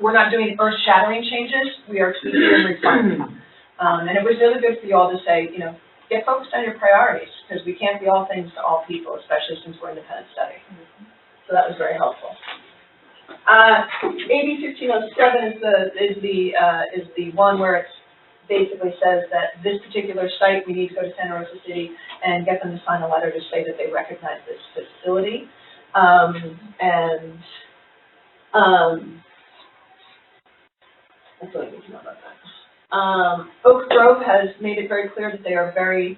we're not doing earth-shattering changes, we are tweaking and refining. And it was really good for you all to say, you know, get focused on your priorities, because we can't be all things to all people, especially since we're independent study. So that was very helpful. AB 1507 is the one where it basically says that this particular site, we need to go to Santa Rosa City and get them to sign a letter to say that they recognize this facility. That's what I need to know about that. Oak Grove has made it very clear that they are very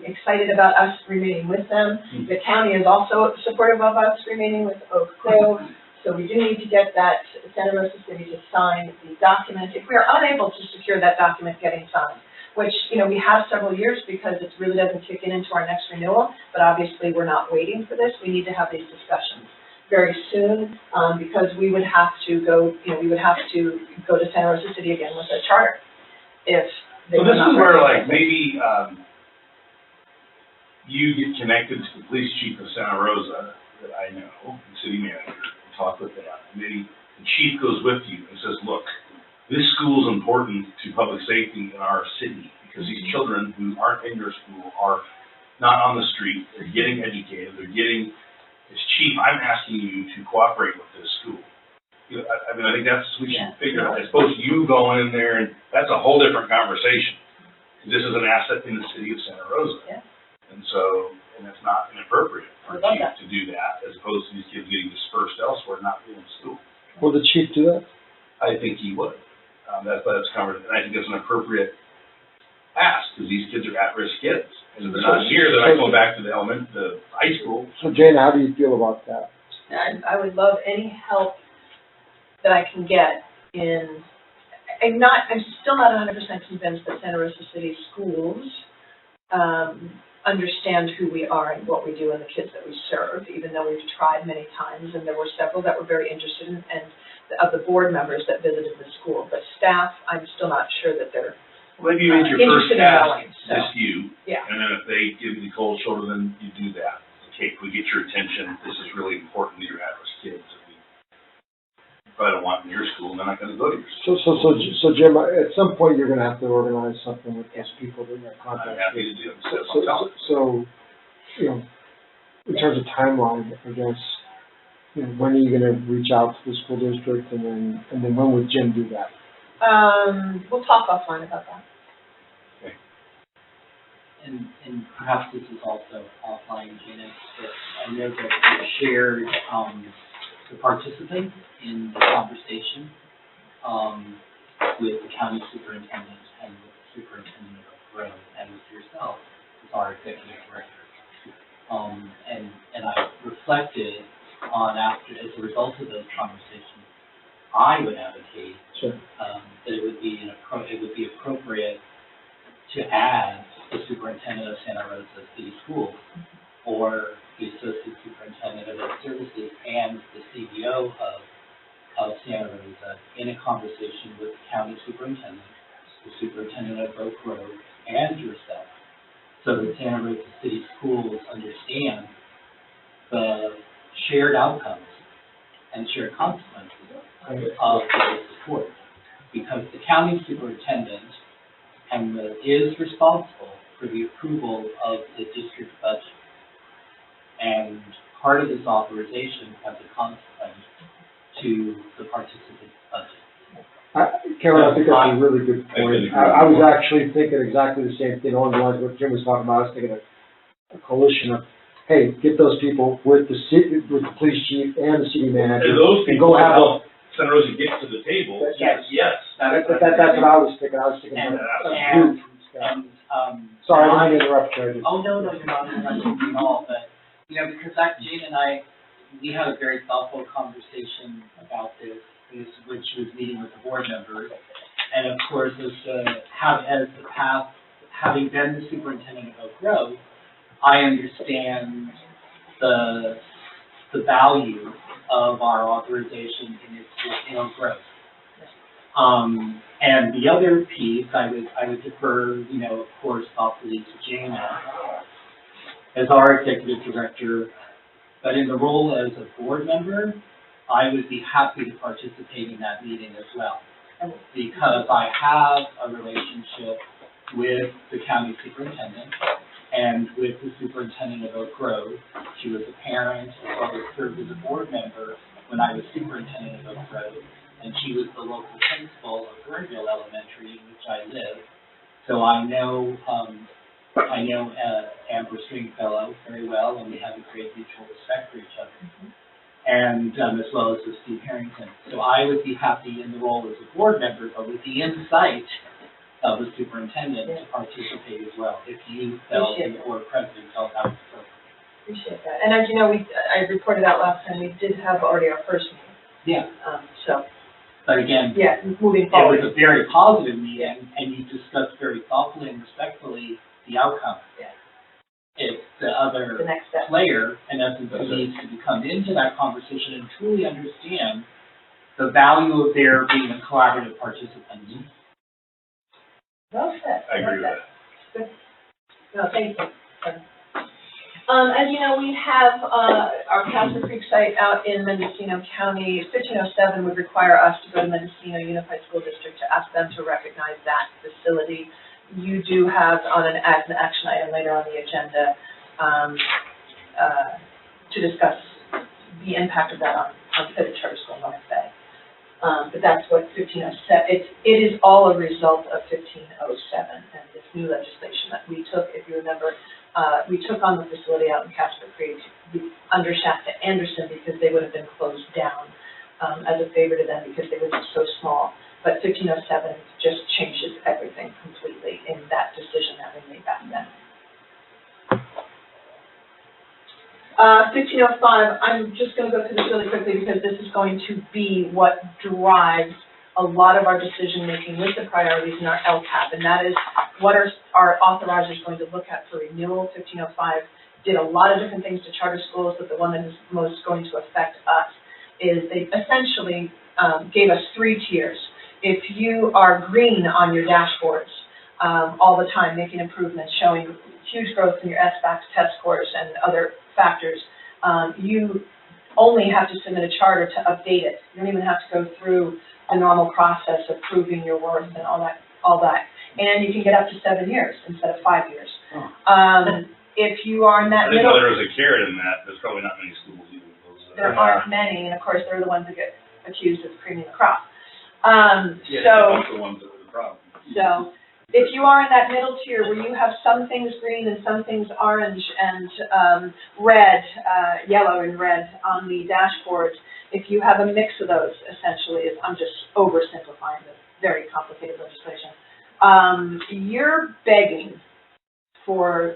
excited about us remaining with them. The county is also supportive of us remaining with Oak Grove, so we do need to get that Santa Rosa City to sign the document. If we are unable to secure that document getting signed, which, you know, we have several years because it really doesn't kick in into our next renewal, but obviously we're not waiting for this. We need to have these discussions very soon because we would have to go, you know, to Santa Rosa City again with a charter if they So were this not is where, ready. like, maybe, you get connected to the police chief of Santa Rosa that I know, the city manager, and talk with them. Maybe the chief goes with you and says, look, this school is important to public safety in our city because these children who aren't in your school are not on the street, they're getting educated, they're getting, as chief, I'm asking you to cooperate with this school. You know, I mean, I think that's, we should figure out, as opposed to you going in there, and that's a whole different conversation. This is an asset in the city of Santa Rosa. Yeah. And so, and it's not inappropriate for a I love chief that. to do that, as opposed to these kids getting dispersed elsewhere, not being in school. Will the chief do that? I think he would. That's covered, and I think it's an appropriate ask, because these kids are at-risk kids. And if they're not here, they're not going back to the high school. So Jane, how do you feel about that? I would love any help that I can get in, I'm still not 100% convinced that Santa Rosa City schools understand who we are and what we do and the kids that we serve, even though we've tried many times, and there were several that were very interested in, and of the board members that visited the school. But staff, I'm still not sure that they're Maybe you make your first interested in ask, knowing, so. just you. Yeah. And then if they give you the cold shoulder, then you do that. Okay, we get your attention, this is really important to your at-risk kids. That we probably don't want in your school, and they're not gonna go to your school. So Jim, at some point, you're gonna have to organize something with those people that you're in I'm contact happy with. to do it, so I'm telling you. So, you know, in terms of timeline, I guess, you know, when are you gonna reach out to the school district, and then when would Jim do that? We'll talk offline about that. And perhaps this is also offline, Gina, but I know that you shared, the participants in the conversation, with the county superintendent and with the superintendent of Grove and with yourself as our executive director. And I reflected on as a result of those conversations, I would advocate, Sure. that it would be appropriate to add the superintendent of Santa Rosa City Schools or the associate superintendent of ed services and the CEO of Santa Rosa in a conversation with the county superintendent, the superintendent of Oak Grove, and yourself, so that Santa Rosa City Schools understand the shared outcomes and shared consequences of the support. Because the county superintendent is responsible for the approval of the district budget. And part of this authorization has a consequence to the participant's budget. Karen, I think that's a really good I point. agree. I was actually thinking exactly the same thing along the lines of what Jim was talking about. I was thinking a coalition of, hey, get those people with the police chief and the city manager. And those and people go have help Santa Rosa get to the table, Yes. yes. That's what I was thinking. I was thinking And- about a group. Sorry, I didn't mean to interrupt you. Oh, no, you're not interrupting me at all, but, you know, because Jane and I we had a very thoughtful conversation about this, which was meeting with the board members. And of course, having been the superintendent of Oak Grove, I understand the value of our authorization in Oak Grove. And the other piece, I would defer, of course, thoughtfully to Jana as our executive director, but in the role as a board member, I would be happy to participate in that meeting as well, because I have a relationship with the county superintendent and with the superintendent of Oak Grove. She was a parent as well as served as a board member when I was superintendent of Oak Grove, and she was the local principal of Burnsville Elementary, in which I live. So I know Amber Stringfellow very well, and we have a great mutual respect for each other. And as well as with Steve Harrington. So I would be happy in the role as a board member, but with the insight of the superintendent to participate as well, if you felt, the board president felt that was appropriate. Appreciate that. And as you know, I reported out last time, we did have already our first meeting. Yeah. So. But again, moving forward. It was a very positive meeting, and you discussed very thoughtfully and respectfully the outcome. Yeah. It's the other The next step. player, in essence, who needs to come into that conversation and truly understand the value of their being a collaborative participant. Well said. I agree with that. Good. No, thank you. As you know, we have our Casper Creek site out in Mendocino County. 1507 would require us to go to Mendocino Unified School District to ask them to recognize that facility. You do have on an action item later on the agenda to discuss the impact of that on Fitted Charter School in North Bay. But that's what 1507, it is all a result of 1507 and this new legislation that we took. If you remember, we took on the facility out in Casper Creek under Shasta Anderson because they would have been closed down as a favor to them because they were just so small. But 1507 just changes everything completely in that decision that we made back then. 1505, I'm just going to go through this really quickly because this is going to be what drives a lot of our decision making with the priorities in our LCAP, and that is what our authorizer is going to look at for renewal. 1505 did a lot of different things to charter schools, but the one that is most going to affect us is they essentially gave us 3 tiers. If you are green on your dashboards all the time, making improvements, showing huge growth in your SBAC test scores and other factors, you only have to submit a charter to update it. You don't even have to go through the normal process of proving your worth and all that. And you can get up to 7 years instead of 5 years. If you are in that middle... I didn't know there was a carrot in that. There's probably not many schools even with those. There aren't many, and of course, they're the ones that get accused of creaming the crop. That's the ones that were the problem. So, if you are in that middle tier where you have some things green and some things orange and red, yellow and red on the dashboards, if you have a mix of those, essentially, I'm just oversimplifying this very complicated legislation, you're begging for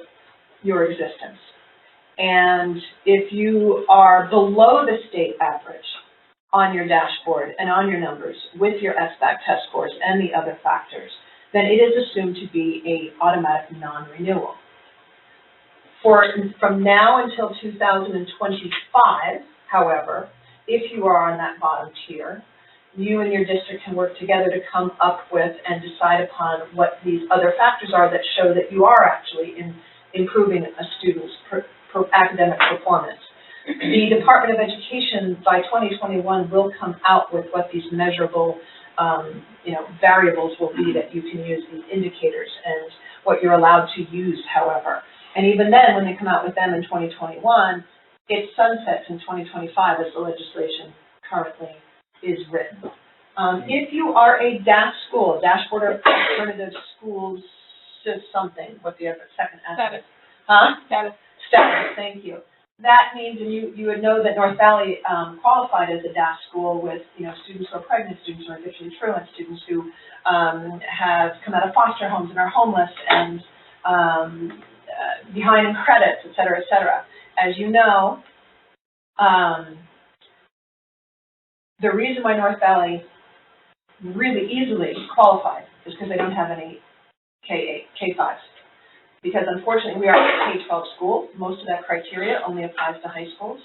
your existence. And if you are below the state average on your dashboard and on your numbers with your SBAC test scores and the other factors, then it is assumed to be an automatic non-renewal. From now until 2025, however, if you are on that bottom tier, you and your district can work together to come up with and decide upon what these other factors are that show that you are actually improving a student's academic performance. The Department of Education by 2021 will come out with what these measurable variables will be that you can use, these indicators, and what you're allowed to use, however. And even then, when they come out with them in 2021, it sunsets in 2025 as the legislation currently is written. If you are a DAS school, Dashboard of Alternative Schools, just something, what the other second aspect? Status. Status, thank you. That means, and you would know that North Valley qualified as a DAS school with, students who are pregnant, students who are addiction truant, students who have come out of foster homes and are homeless and behind in credits, et cetera, et cetera. As you know, The reason why North Valley really easily qualifies is because they don't have any K-5s. Because unfortunately, we are a K-12 school. Most of that criteria only applies to high schools.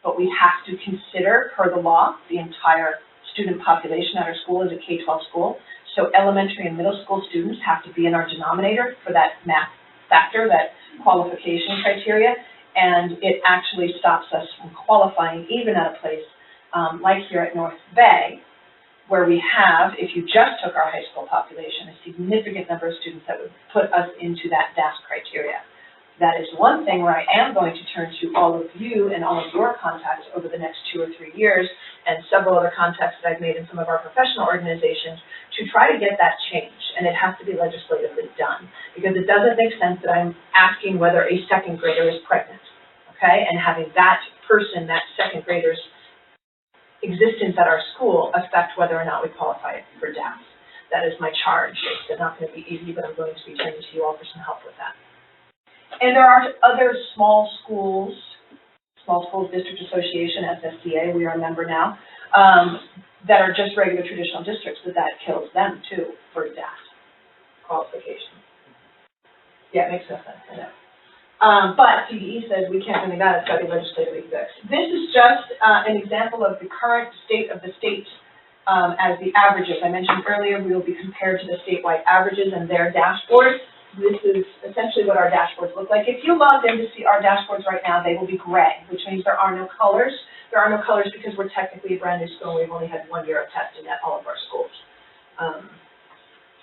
But we have to consider, per the law, the entire student population at our school is a K-12 school. So elementary and middle school students have to be in our denominator for that math factor, that qualification criteria. And it actually stops us from qualifying even at a place like here at North Bay, where we have, if you just took our high school population, a significant number of students that would put us into that DAS criteria. That is one thing where I am going to turn to all of you and all of your contacts over the next 2 or 3 years, and several other contacts that I've made in some of our professional organizations, to try to get that changed. And it has to be legislatively done, because it doesn't make sense that I'm asking whether a second grader is pregnant, okay? And having that person, that second grader's existence at our school affect whether or not we qualify for DAS. That is my charge. It's not going to be easy, but I'm going to be turning to you all for some help with that. And there are other small schools district association, SSDA, we are a member now, that are just regular traditional districts, but that kills them too for DAS qualification. Yeah, it makes no sense, I know. But CDE says we can't do that, it's got to be legislatively fixed. This is just an example of the current state of the state as the averages. I mentioned earlier we will be compared to the statewide averages and their dashboards. This is essentially what our dashboards look like. If you logged in to see our dashboards right now, they will be gray, which means there are no colors. There are no colors because we're technically a brand new school and we've only had 1 year of testing at all of our schools.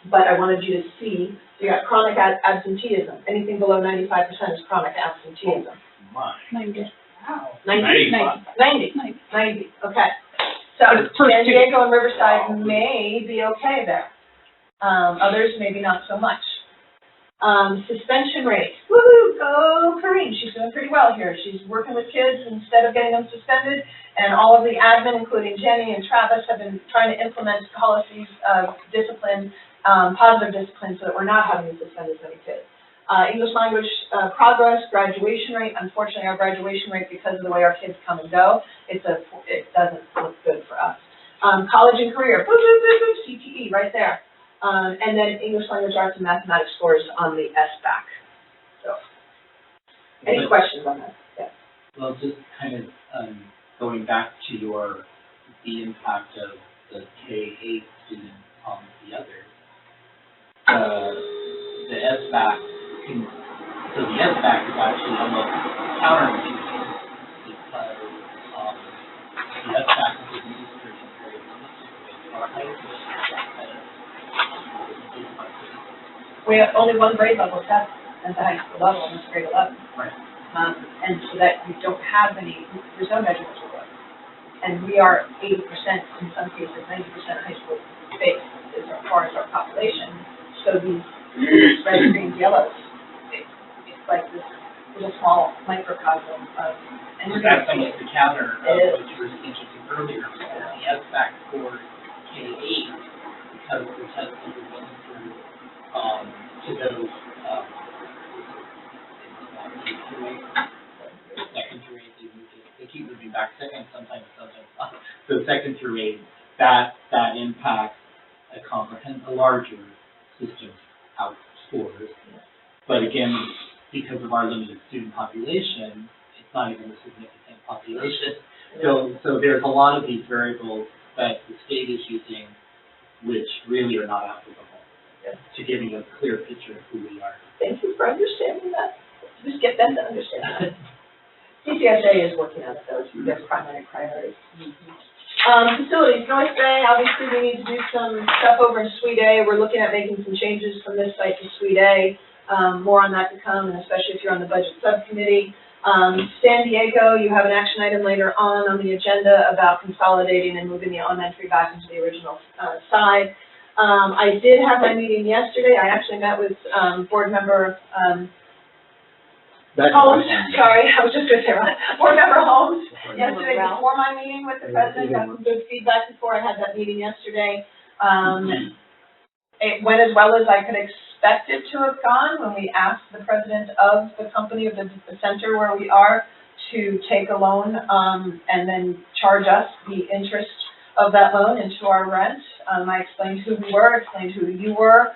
But I wanted you to see, you got chronic absenteeism. Anything below 95% is chronic absenteeism. My. 90. Wow. 90. 90. Okay. So San Diego and Riverside may be okay there. Others maybe not so much. Suspension rate. Woohoo! Go Karine. She's doing pretty well here. She's working with kids instead of getting them suspended. And all of the admin, including Jenny and Travis, have been trying to implement policies of discipline, positive discipline, so that we're not having to suspend as many kids. English language progress, graduation rate. Unfortunately, our graduation rate, because of the way our kids come and go, it doesn't look good for us. College and career. Boop, boop, boop, boop, CTE right there. And then English language arts and mathematics scores on the SBAC. So, any questions on that? Yeah. Well, just kind of going back to the impact of the K-8 student on the others. The SBAC, so the SBAC is actually almost counterintuitive because the SBAC is administered in very limited our high school. We have only one grade level test at the high school level, and it's grade 11. Right. And so that we don't have there's no measurements for us. And we are 80%, in some cases, 90% high school based as far as our population. So these red, greens, yellows, it's like this little small microcosm of. And that's almost the counter of what you were speaking to earlier, because the SBAC scored K-8 because the test that was going through to those second through 8, they keep moving back second, sometimes up. So second through 8, that impacts a larger system out scores. But again, because of our limited student population, it's not even a significant population. So there's a lot of these variables that the state is using, which really are not applicable to giving a clear picture of who we are. Thank you for understanding that. Just get them to understand that. CCSA is working on their primary priorities. Facilities, North Bay, obviously we need to do some stuff over in Suite A. We're looking at making some changes from this site to Suite A. More on that to come, and especially if you're on the budget subcommittee. San Diego, you have an action item later on the agenda about consolidating and moving the elementary back into the original side. I did have my meeting yesterday. I actually met with board member Holmes. Sorry, I was just going to say board member Holmes yesterday before my meeting with the president. Got some good feedback before I had that meeting yesterday. It went as well as I could expect it to have gone when we asked the president of the company, of the center where we are, to take a loan, and then charge us the interest of that loan into our rent. I explained who we were, explained who you were.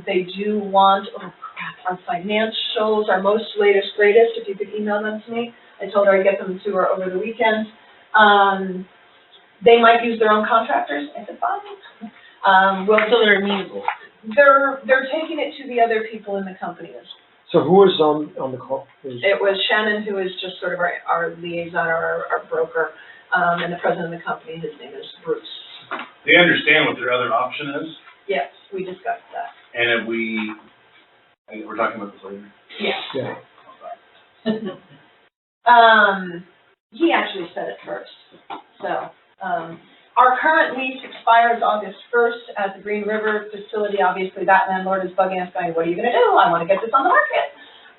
They do want, oh crap, our financials, our most latest, greatest, if you could email them to me. I told her I'd get them to her over the weekend. They might use their own contractors. I said, fine. So they're amenable. They're taking it to the other people in the company. So who is on the call? It was Shannon, who is just sort of our liaison, our broker, and the president of the company. His name is Bruce. They understand what their other option is, Yes, we discussed that. and if we're talking about this later. Yeah. Yeah. He actually said it first. So, our current lease expires August 1st at the Green River facility. Obviously, that landlord is bugging us, going, what are you gonna do? I wanna get this on the market.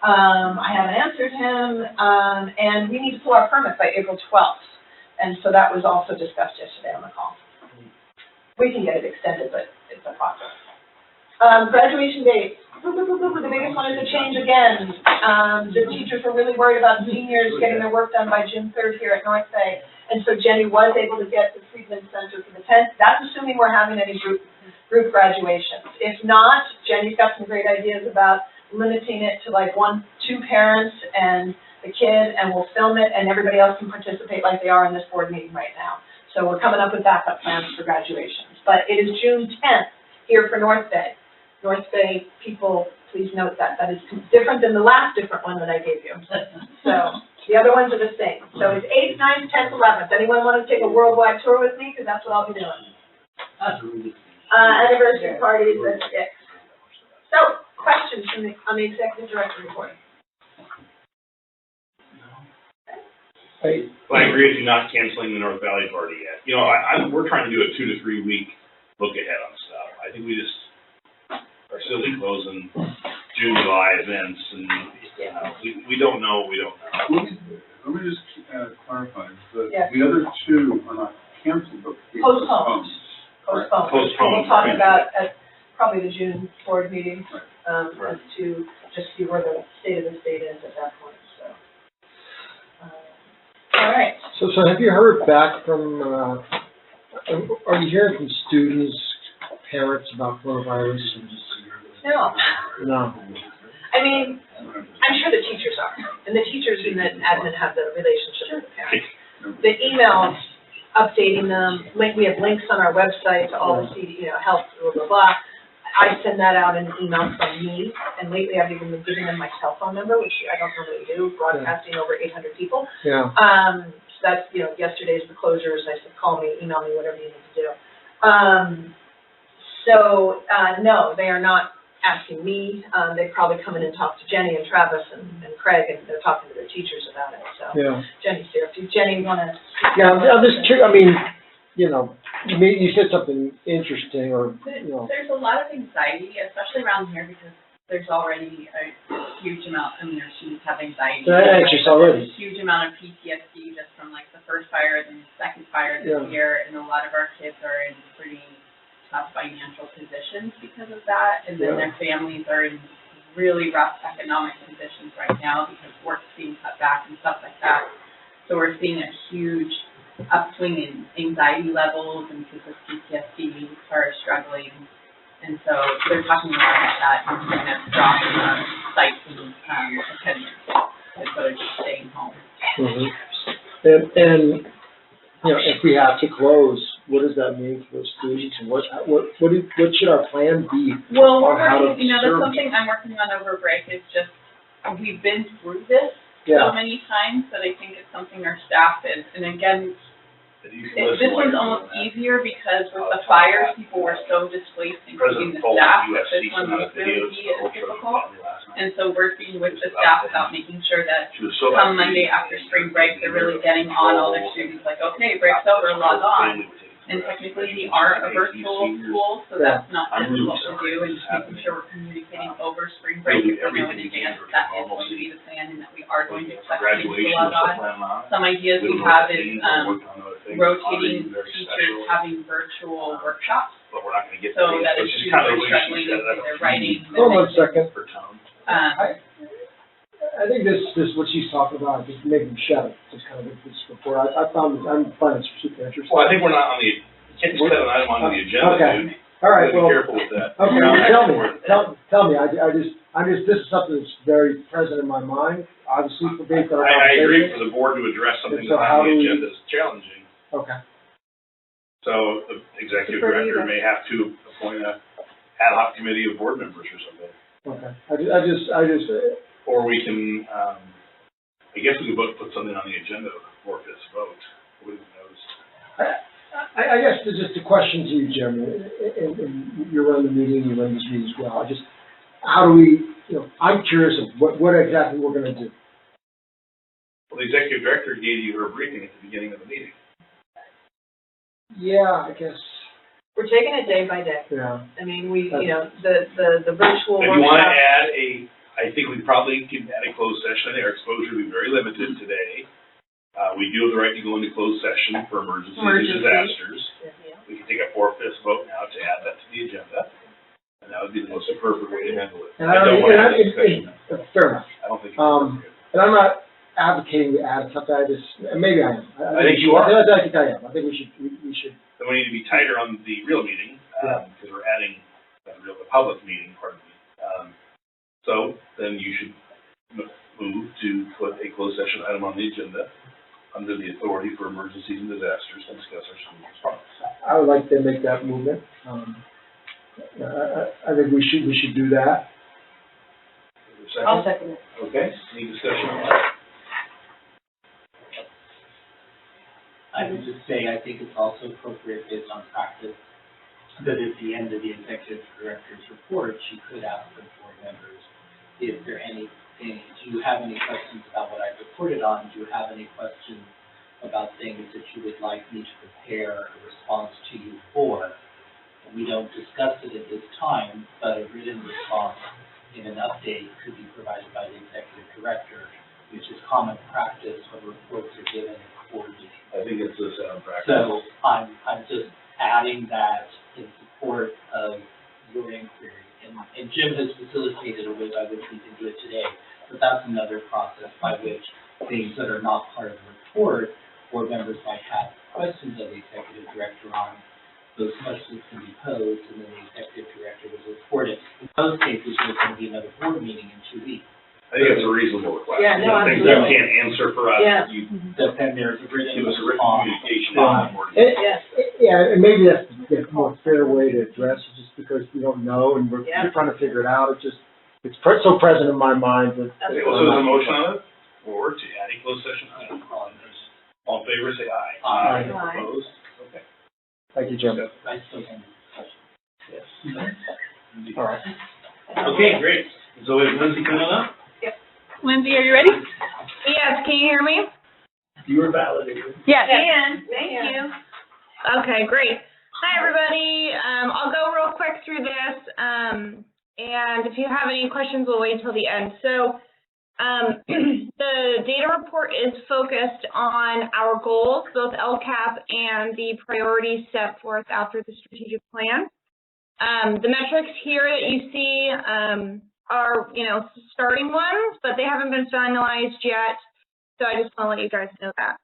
I haven't answered him, and we need to pull our permit by April 12th. And so that was also discussed yesterday on the call. We can get it extended, but it's a process. Graduation dates. The biggest one is a change again. The teachers were really worried about seniors getting their work done by June 3rd here at North Bay. And so Jenny was able to get the Friedman Center for the 10th. That's assuming we're having any group graduations. If not, Jenny's got some great ideas about limiting it to like 1-2 parents and the kid, and we'll film it, and everybody else can participate like they are in this board meeting right now. So we're coming up with backup plans for graduations. But it is June 10th here for North Bay. North Bay people, please note that. That is different than the last different one that I gave you. So the other ones are the same. So it's 8th, 9th, 10th, 11th. Anyone want to take a worldwide tour with me? Because that's what I'll be doing. Anniversary parties, that's it. So, questions on the executive director report? Well, I agree with you not canceling the North Valley party yet. You know, we're trying to do a 2 to 3 week look ahead on stuff. I think we just are silly closing June, July events, and we don't know. Let me just clarify, Yes. the other two are not canceled, but Postponed. Postponed. Postponed. We'll talk about at probably the June board meeting, Right. as to just see where the state of the state is at that point, so. All right. So have you heard back from, are you hearing from students, parents about coronavirus? No, No. I mean, I'm sure the teachers are, and the teachers and the admin have the relationship with the parents. The emails updating them, we have links on our website to all the health, blah, blah, blah. I send that out in emails from me, and lately I've even been giving them my cell phone number, which I don't normally do, broadcasting over 800 people. Yeah. So that's, yesterday's the closures. I said, call me, email me, whatever you need to do. No, they are not asking me. They probably come in and talk to Jenny and Travis and Craig, and they're talking to their teachers about it. So Yeah. Jenny's here. If Jenny, you want to? Yeah, I'm just curious, I mean, you said something interesting, or, There's a lot of anxiety, especially around here, because there's already a huge amount, our students have anxiety. they're anxious already. A huge amount of PTSD just from like the first fire and the second fire this Yeah. year, and a lot of our kids are in pretty tough financial positions because of that, and then Yeah. their families are in really rough economic conditions right now because work's being cut back and stuff like that. So we're seeing a huge upswing in anxiety levels, and because of PTSD are struggling, and so they're talking about that and seeing a drop in sites and attendance, and so they're just staying home. Mhm. And if we have to close, what does that mean for the students, and what should our plan be? Well, we're on how to working, that's serve? something I'm working on over break, is just, we've been through this so Yeah. many times that I think it's something our staff is, and again, this one's almost easier because with the fires, people were so displaced, including the staff, that this one won't really be as difficult. And so working with the staff about making sure that come Monday after spring break, they're really getting on all their students, like, okay, break's over, log on. And technically, we are a virtual school, so that's not difficult to do, and just making sure we're communicating over spring break, if we know in advance that is going to be the plan, and that we are going to expect students to log on. Some ideas we have is, rotating teachers having virtual workshops, But we're not gonna get. so that if students are struggling, if they're writing, Hold on a second. um, I think this, what she's talking about, just making sure, just kind of this report, I find it super interesting. Well, I think we're not on the, you can't just set an item on the agenda, Okay. dude. All right, Be well, careful with that. okay, tell me, this is something that's very present in my mind, obviously, for based on our I agree conversation. for the board to address something And so that's how on the do we- agenda is challenging. Okay, So the executive Defer to you director then. may have to appoint a ad hoc committee of board members or something. okay, I just, Or we can, I guess we could both put something on the agenda for this vote. Who knows? I guess there's just a question to you, Jim, and you run the meeting, you run this meeting as well, how do we, I'm curious of what exactly we're gonna do. Well, the executive director gave you her briefing at the beginning of the meeting. Yeah, I guess, We're taking it day by day. yeah. I mean, the virtual If you want to workshop. add I think we probably can add a closed session. I think our exposure will be very limited today. We do have the right to go into closed session for emergencies and disasters. Yeah. We can take a 4/5 vote now to add that to the agenda, and that would be the most appropriate way to handle it. And I don't want to have a discussion. fair enough. I don't think. And I'm not advocating to add something, maybe I am. I think you are. I think I am. I think we should. Then we need to be tighter on the real meeting, because we're adding the public meeting, pardon me. So then you should move to put a closed session item on the agenda under the authority for emergencies and disasters to discuss our school response. I would like to make that movement. I think we should do that. Is there a I'll second? second it. Okay, any discussion on that? I would just say, I think it's also appropriate based on practice, that at the end of the executive director's report, she could ask the board members, is there anything, do you have any questions about what I've reported on? Do you have any questions about things that you would like me to prepare a response to you for? We don't discuss it at this time, but a written response in an update could be provided by the executive director, which is common practice when reports are given at board meetings. I think it's a sound practice. So I'm just adding that in support of your inquiry. And Jim has facilitated a way by which we can do it today, but that's another process by which things that are not part of the report, board members might have questions of the executive director on. Those questions can be posed, and then the executive director will report it. In most cases, there's going to be another board meeting in 2 weeks. I think it's a reasonable request. Yeah, no, Things that you absolutely. can't answer for us, Yeah. you But then there's a written give us a written response. communication. Yes. Yeah, and maybe that's the more fair way to address it, just because we don't know and we're Yeah. trying to figure it out. It's so present in my mind that. Okay, well, so there's a motion on it, or to add a closed session item. All in favor, say aye. Aye. Aye. Opposed? Okay. Thank you, Jim. I still have a question. All right. Okay, great. So is Lindsay coming up? Lindsay, are you ready? Yes, can you hear me? You were validated. Yes. Thank you. Okay, great. Hi, everybody. I'll go real quick through this, and if you have any questions, we'll wait until the end. So, the data report is focused on our goals, both LCAP and the priorities set forth after the strategic plan. The metrics here that you see are, starting ones, but they haven't been finalized yet. So I just want to let you guys know that.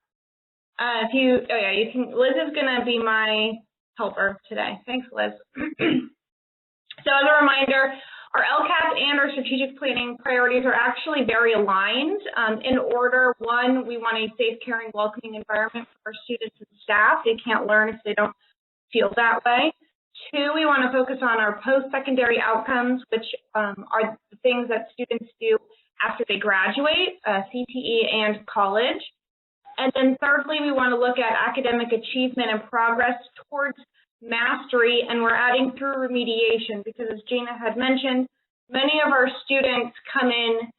Liz is going to be my helper today. Thanks, Liz. So as a reminder, our LCAP and our strategic planning priorities are actually very aligned. In order, one, we want a safe, caring, welcoming environment for our students and staff. They can't learn if they don't feel that way. Two, we want to focus on our post-secondary outcomes, which are the things that students do after they graduate, CTE and college. And then thirdly, we want to look at academic achievement and progress towards mastery, and we're adding through remediation because, as Gina had mentioned, many of our students come in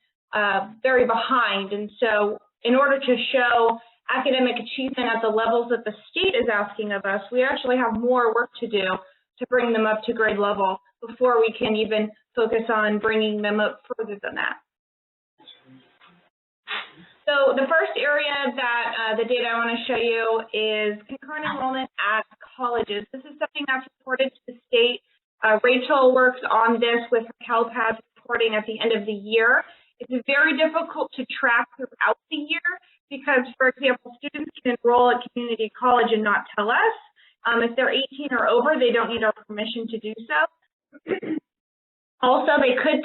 very behind. And so in order to show academic achievement at the levels that the state is asking of us, we actually have more work to do to bring them up to grade level before we can even focus on bringing them up further than that. So the first area that the data I want to show you is concurrent enrollment at colleges. This is something that's reported to the state. Rachel works on this with her CalPAS reporting at the end of the year. It's very difficult to track throughout the year because, for example, students can enroll at community college and not tell us. If they're 18 or over, they don't need our permission to do so. Also, they could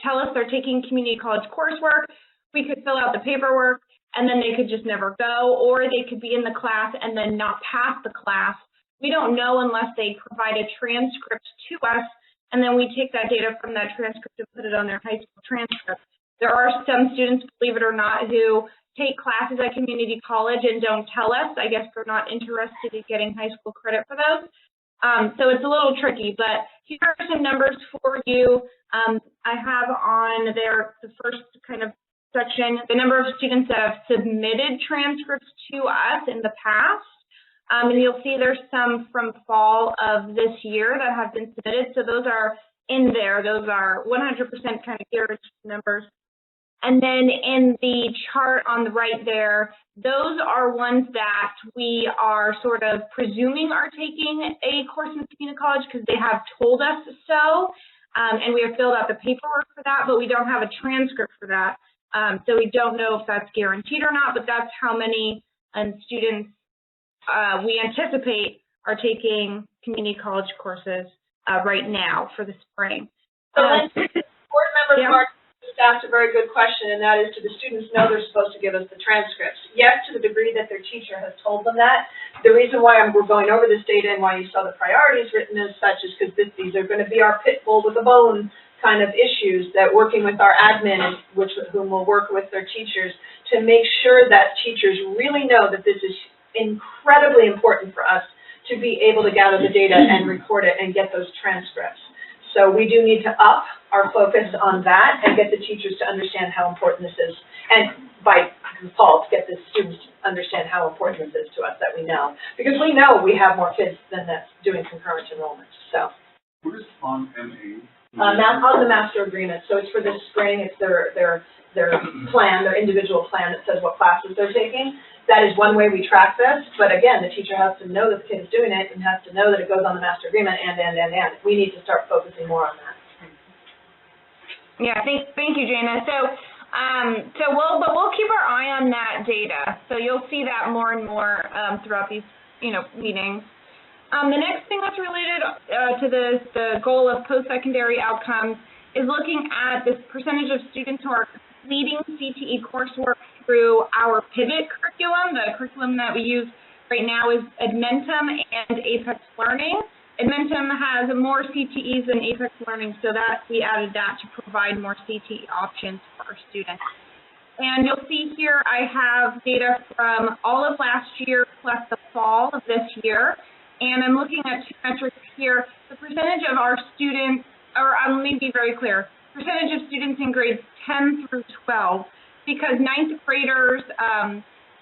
tell us they're taking community college coursework. We could fill out the paperwork, and then they could just never go, or they could be in the class and then not pass the class. We don't know unless they provide a transcript to us, and then we take that data from that transcript and put it on their high school transcript. There are some students, believe it or not, who take classes at community college and don't tell us. I guess they're not interested in getting high school credit for those. So it's a little tricky, but here are some numbers for you. I have on there the first kind of section, the number of students that have submitted transcripts to us in the past. And you'll see there's some from fall of this year that have been submitted. So those are in there. Those are 100% kind of guaranteed numbers. And then in the chart on the right there, those are ones that we are sort of presuming are taking a course in community college because they have told us so. And we have filled out the paperwork for that, but we don't have a transcript for that. So we don't know if that's guaranteed or not, but that's how many students we anticipate are taking community college courses right now for the spring. So board member Mark just asked a very good question, and that is, do the students know they're supposed to give us the transcripts? Yes, to the degree that their teacher has told them that. The reason why we're going over this data and why you saw the priorities written as such is because these are going to be our pit bull with a bone kind of issues that working with our admin, whom will work with their teachers, to make sure that teachers really know that this is incredibly important for us to be able to gather the data and record it and get those transcripts. So we do need to up our focus on that and get the teachers to understand how important this is, and by default, get the students to understand how important this is to us, that we know. Because we know we have more kids than that's doing concurrent enrollment, so. What is on MA? On the master agreement, so it's for this spring, it's their plan, their individual plan that says what classes they're taking. That is one way we track this, but again, the teacher has to know that the kid is doing it and has to know that it goes on the master agreement and. We need to start focusing more on that. Yeah, thank you, Jana. So we'll keep our eye on that data. So you'll see that more and more throughout these meetings. The next thing that's related to the goal of post-secondary outcomes is looking at this percentage of students who are completing CTE coursework through our Pivot curriculum. The curriculum that we use right now is Edmentum and Apex Learning. Edmentum has more CTEs than Apex Learning, so that we added that to provide more CTE options for our students. And you'll see here I have data from all of last year plus the fall of this year. And I'm looking at two metrics here. The percentage of our students, or let me be very clear, percentage of students in grades 10 through 12, because ninth graders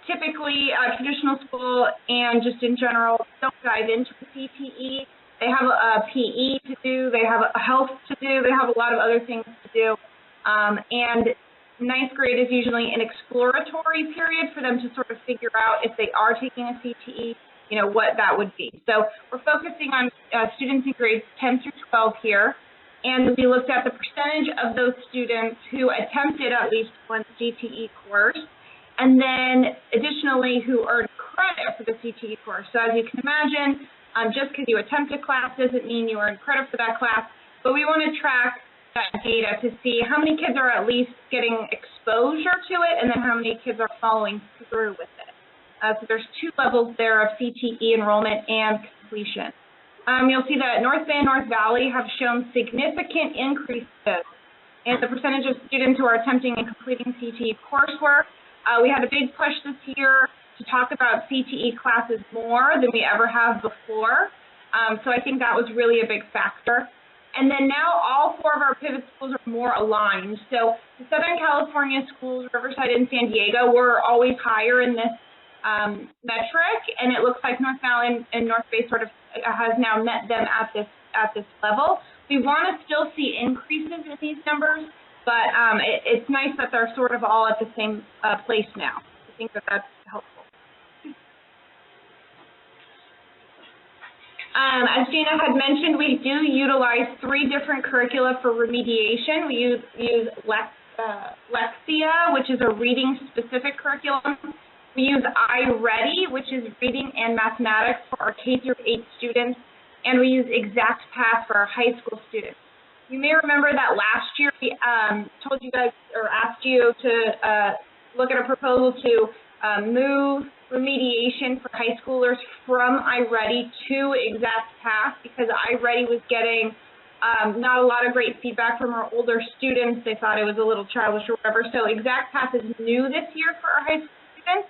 typically traditional school and just in general don't dive into CTE. They have a PE to do, they have a health to do, they have a lot of other things to do. And ninth grade is usually an exploratory period for them to sort of figure out if they are taking a CTE, what that would be. So we're focusing on students in grades 10 through 12 here, and we looked at the percentage of those students who attempted at least one CTE course, and then additionally who earned credit for the CTE course. So as you can imagine, just because you attempt a class doesn't mean you earn credit for that class, but we want to track that data to see how many kids are at least getting exposure to it, and then how many kids are following through with it. So there's two levels there of CTE enrollment and completion. You'll see that North Bay and North Valley have shown significant increases in the percentage of students who are attempting and completing CTE coursework. We had a big push this year to talk about CTE classes more than we ever have before. So I think that was really a big factor. And then now all four of our pivot schools are more aligned. So the Southern California schools, Riverside and San Diego, were always higher in this metric, and it looks like North Valley and North Bay sort of has now met them at this level. We want to still see increases in these numbers, but it's nice that they're sort of all at the same place now. I think that that's helpful. As Gina had mentioned, we do utilize 3 different curricula for remediation. We use LEX Lexia, which is a reading-specific curriculum. We use iReady, which is reading and mathematics for our K through 8 students, and we use ExactPath for our high school students. You may remember that last year we told you guys, or asked you to look at a proposal to move remediation for high schoolers from iReady to ExactPath, because iReady was getting not a lot of great feedback from our older students. They thought it was a little childish or whatever. So ExactPath is new this year for our high school students.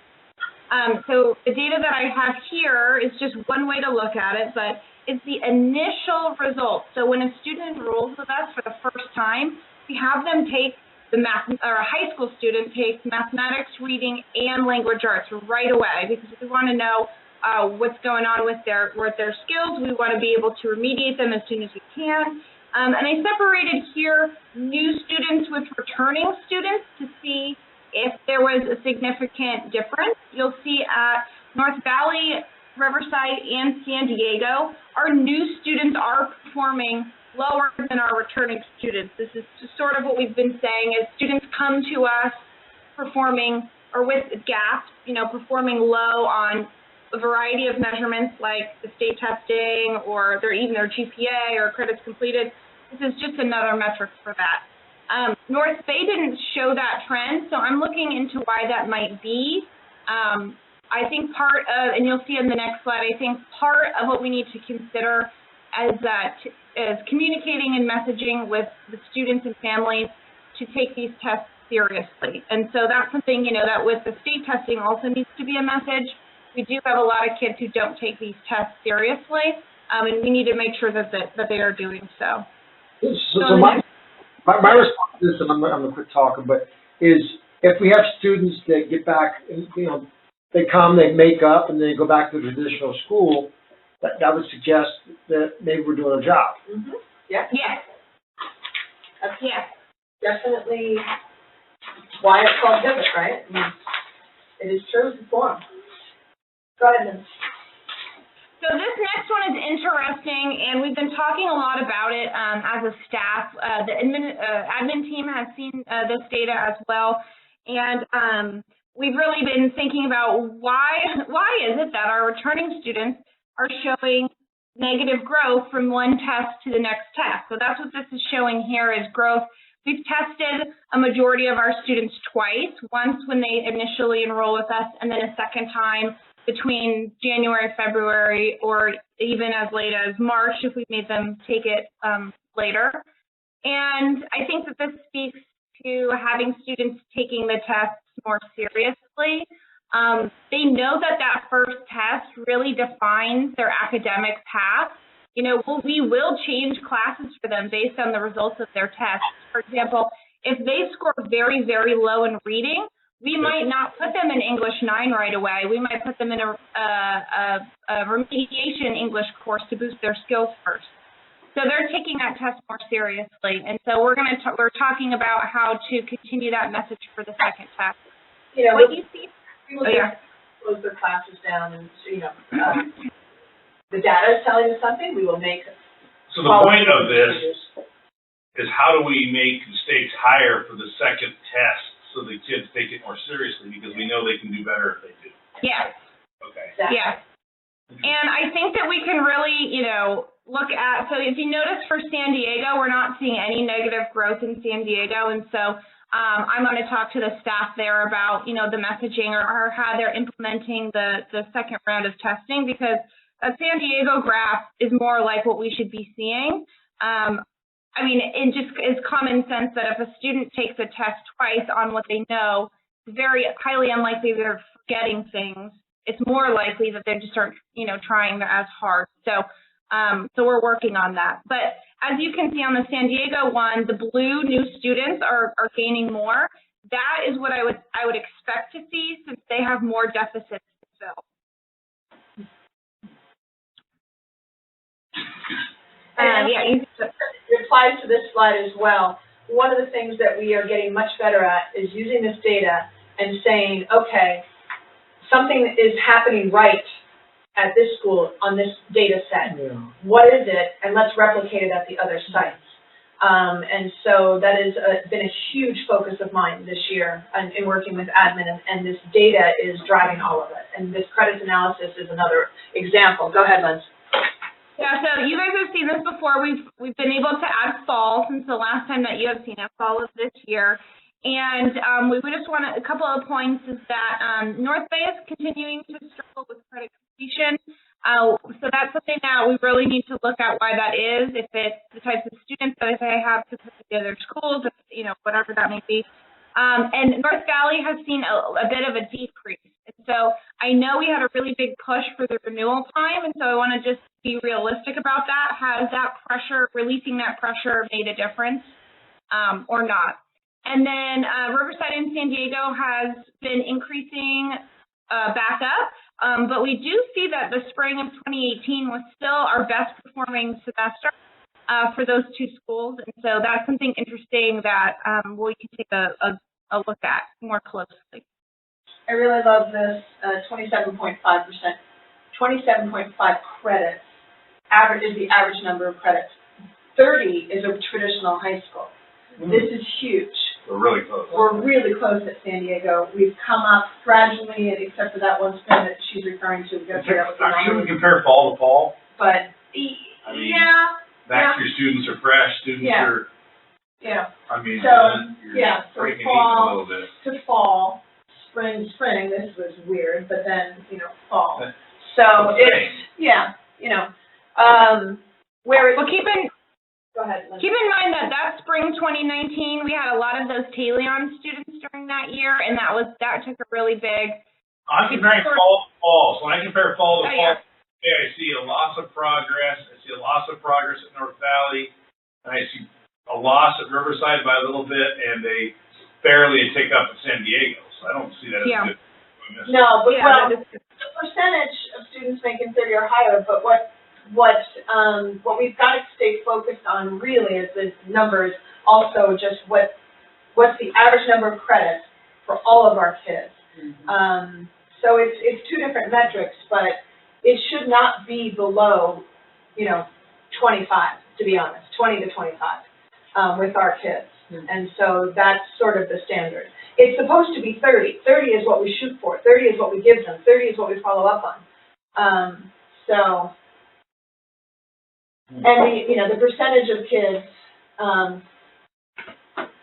So the data that I have here is just one way to look at it, but it's the initial results. So when a student enrolls with us for the first time, we have them take a high school student takes mathematics, reading, and language arts right away, because we want to know what's going on with their skills. We want to be able to remediate them as soon as we can. And I separated here new students with returning students to see if there was a significant difference. You'll see at North Valley, Riverside, and San Diego, our new students are performing lower than our returning students. This is just sort of what we've been saying, is students come to us performing, or with gaps, performing low on a variety of measurements like the state testing, or even their GPA or credits completed. This is just another metric for that. North Bay didn't show that trend, so I'm looking into why that might be. I think part of, and you'll see in the next slide, I think part of what we need to consider is communicating and messaging with the students and families to take these tests seriously. And so that's something, that with the state testing also needs to be a message. We do have a lot of kids who don't take these tests seriously, and we need to make sure that they are doing so. So my response to this, and I'm going to quit talking, but is if we have students that get back, they come, they make up, and then they go back to the traditional school, that would suggest that maybe we're doing our job. Mm-hmm. Yeah. Yes. That's Yes. definitely why it's called pivot, right? It is true to form. Go ahead, Lynn. So this next one is interesting, and we've been talking a lot about it as a staff. The admin team has seen this data as well, and we've really been thinking about why is it that our returning students are showing negative growth from one test to the next test. So that's what this is showing here, is growth. We've tested a majority of our students twice, once when they initially enroll with us, and then a second time between January, February, or even as late as March if we made them take it later. And I think that this speaks to having students taking the tests more seriously. They know that first test really defines their academic path. We will change classes for them based on the results of their tests. For example, if they score very, very low in reading, we might not put them in English 9 right away. We might put them in a remediation English course to boost their skills first. So they're taking that test more seriously, and so we're talking about how to continue that message for the second test. What you see? We will close their classes down, and the data is telling us something. We will make. So the point of this is, how do we make the stakes higher for the second test so the kids take it more seriously, because we know they can do better if they do? Yes. Okay. Yes. And I think that we can really, look at, so if you notice for San Diego, we're not seeing any negative growth in San Diego, and so I'm going to talk to the staff there about, the messaging or how they're implementing the second round of testing, because a San Diego graph is more like what we should be seeing. It just is common sense that if a student takes a test twice on what they know, it's very highly unlikely they're forgetting things. It's more likely that they just aren't, trying as hard. So we're working on that. But as you can see on the San Diego one, the blue new students are gaining more. That is what I would expect to see, since they have more deficits to fill. It applies to this slide as well. One of the things that we are getting much better at is using this data and saying, okay, something is happening right at this school on this data set. Yeah. What is it? And let's replicate it at the other sites. And so that has been a huge focus of mine this year in working with admin, and this data is driving all of it. And this credit analysis is another example. Go ahead, Liz. Yeah, so you guys have seen this before. We've been able to add fall since the last time that you have seen it, fall of this year. And we would just want a couple of points is that North Bay is continuing to struggle with credit completion. So that's something that we really need to look at why that is, if it's the types of students that they have compared to the other schools, if, you know, whatever that may be. And North Valley has seen a bit of a decrease. And so I know we had a really big push for the renewal time, and so I want to just be realistic about that. Has that pressure, releasing that pressure, made a difference or not? And then Riverside and San Diego has been increasing back up, but we do see that the spring of 2018 was still our best performing semester for those two schools, and so that's something interesting that we can take a look at more closely. I really love this 27.5%. 27.5 credits is the average number of credits. 30 is a traditional high school. This is huge. We're really close. We're really close at San Diego. We've come up gradually, except for that one spin that she's referring to. Should we compare fall to fall? But, I mean, yeah. Next year students are fresh, students are, I mean, you're breaking even a little bit. To fall, spring, this was weird, but then, you know, fall. So it's, where it's. Well, Go ahead, Linda. Keep in mind that spring 2019, we had a lot of those Talion students during that year, and that took a really big. I'm comparing fall to fall. So when I compare fall to fall, Yeah. I see a loss of progress. I see a loss of progress at North Valley, and I see a loss at Riverside by a little bit, and barely a tick up at San Diego. So I don't see that as good. No, but the percentage of students making 30 or higher, but what we've got to stay focused on really is the numbers, also just what's the average number of credits for all of our kids. So it's two different metrics, but it should not be below, 25, to be honest, 20 to 25 with our kids. And so that's sort of the standard. It's supposed to be 30. 30 is what we shoot for. 30 is what we give them. 30 is what we follow up on. And the percentage of kids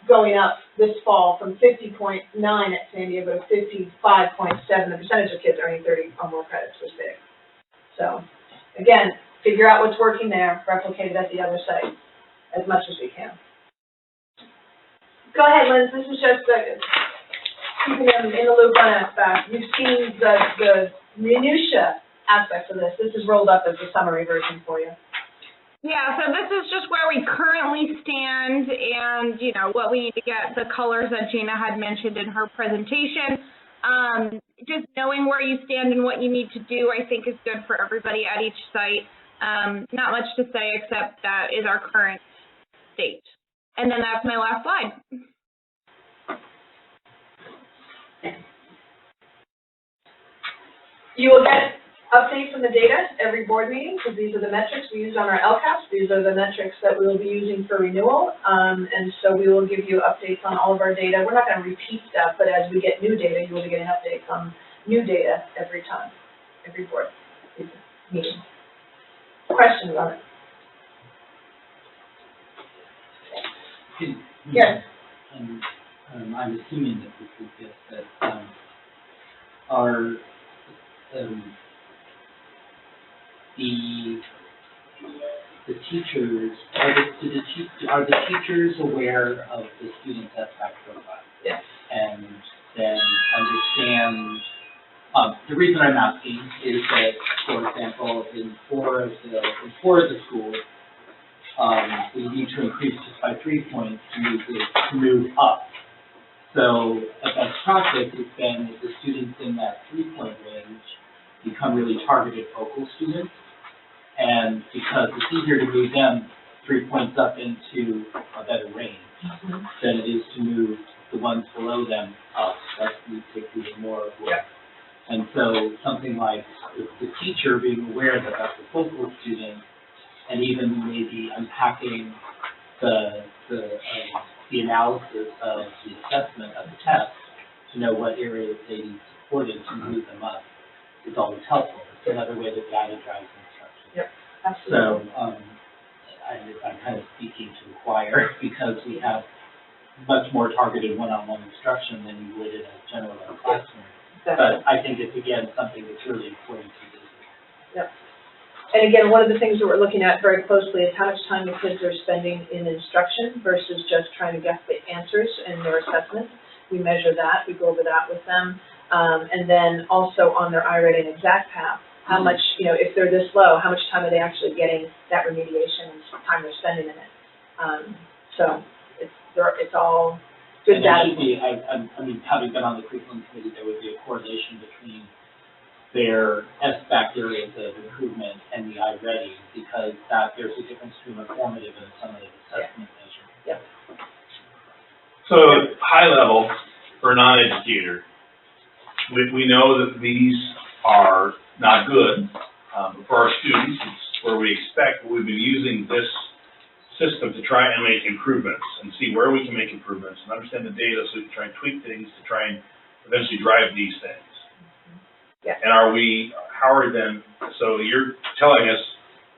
going up this fall from 50.9 at San Diego to 55.7, the percentage of kids earning 30 or more credits was big. So, again, figure out what's working there, replicate it at the other site as much as we can. Go ahead, Liz. This is just keeping them in the loop on aspect. You've seen the minutia aspects of this. This is rolled up as a summary version for you. Yeah, so this is just where we currently stand and, what we need to get, the colors that Gina had mentioned in her presentation. Just knowing where you stand and what you need to do, I think, is good for everybody at each site. Not much to say except that is our current state. And then that's my last slide. You will get updates on the data every board meeting, because these are the metrics we use on our LCAPs. These are the metrics that we will be using for renewal, and so we will give you updates on all of our data. We're not going to repeat stuff, but as we get new data, you will be getting updates on new data every time, every board meeting. Questions on it? Yes. I'm assuming that this is just that the teachers, are the teachers aware of the student satisfaction profile? Yes. And then understand, the reason I'm asking is that, for example, in four of the schools, we need to increase just by 3 points to move up. So a best practice has been that the students in that 3-point range become really targeted focal students. And because it's easier to move them 3 points up into a better range than it is to move the ones below them up. That we take even more of work. And so something like the teacher being aware that that's a focal student, and even maybe unpacking the analysis of the assessment of the test to know what areas they need supported to move them up is always helpful. It's another way that data drives instruction. Yep, absolutely. So, I'm kind of speaking to the choir because we have much more targeted one-on-one instruction than you would in a general ed classroom. But I think it's, again, something that's really important to do. Yep. And again, one of the things that we're looking at very closely is how much time the kids are spending in instruction versus just trying to guess the answers in their assessments. We measure that, we go over that with them. And then also on their iReady and Exact Path, how much, if they're this low, how much time are they actually getting that remediation and time they're spending in it? So it's all good data. And there should be, I mean, having been on the curriculum committee, there would be a correlation between their SBAC areas of improvement and the iReady, because there's a difference between a formative and summative assessment measure. Yep. So, high level, for a non-educator, we know that these are not good. For our students, it's where we expect, but we've been using this system to try and make improvements and see where we can make improvements and understand the data so we can try and tweak things to try and eventually drive these things. Yeah. And how are then, so you're telling us,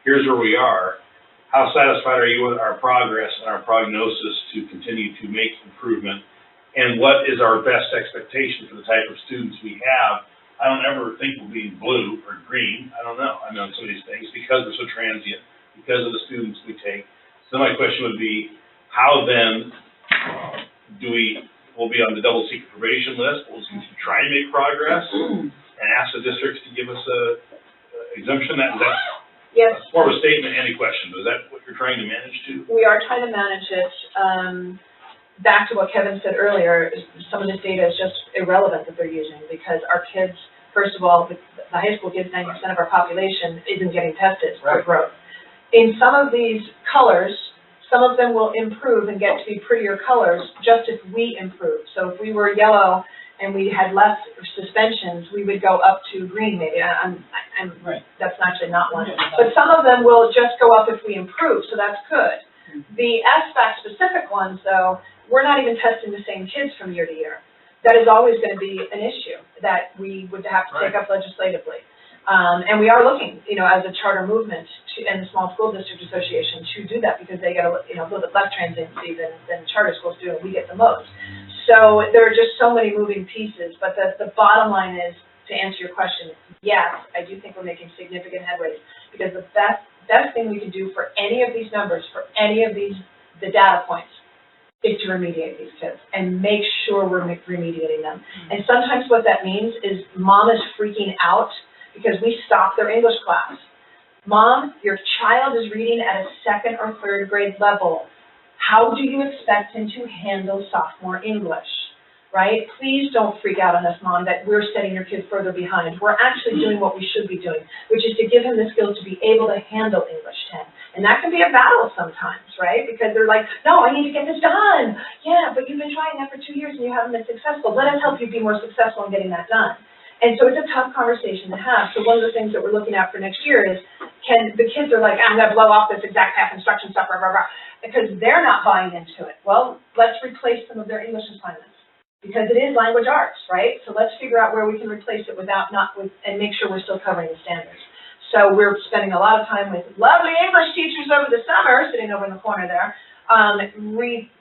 here's where we are. How satisfied are you with our progress and our prognosis to continue to make improvement? And what is our best expectation for the type of students we have? I don't ever think we'll be blue or green. I don't know. I know some of these things because they're so transient, because of the students we take. So my question would be, how then we'll be on the double secret probation list? We'll just continue to try and make progress and ask the districts to give us a exemption. Yes. That's more of a statement, any question. Is that what you're trying to manage to? We are trying to manage it. Back to what Kevin said earlier, some of this data is just irrelevant that they're using because our kids, first of all, the high school kids, 90% of our population isn't getting tested for growth. In some of these colors, some of them will improve and get to be prettier colors just if we improve. So if we were yellow and we had less suspensions, we would go up to green maybe. Right. That's actually not one. But some of them will just go up if we improve, so that's good. The SBAC specific ones, though, we're not even testing the same kids from year to year. That is always going to be an issue that we would have to take up legislatively. And we are looking, as a charter movement and the Small School District Association to do that because they get a little bit less transiency than charter schools do, and we get the most. So there are just so many moving pieces, but the bottom line is, to answer your question, yes, I do think we're making significant headways because the best thing we can do for any of these numbers, for any of the data points, is to remediate these kids and make sure we're remediating them. And sometimes what that means is mom is freaking out because we stopped their English class. Mom, your child is reading at a 2nd or 3rd grade level. How do you expect him to handle sophomore English, right? Please don't freak out on us, Mom, that we're setting your kid further behind. We're actually doing what we should be doing, which is to give him the skills to be able to handle English 10. And that can be a battle sometimes, right? Because they're like, no, I need to get this done. Yeah, but you've been trying that for 2 years and you haven't been successful. Let us help you be more successful in getting that done. And so it's a tough conversation to have. So one of the things that we're looking at for next year is, the kids are like, I'm going to blow off this Exact Path instruction stuff, blah, blah, blah, because they're not buying into it. Well, let's replace some of their English assignments because it is language arts, right? So let's figure out where we can replace it and make sure we're still covering the standards. So we're spending a lot of time with lovely English teachers over the summer, sitting over in the corner there,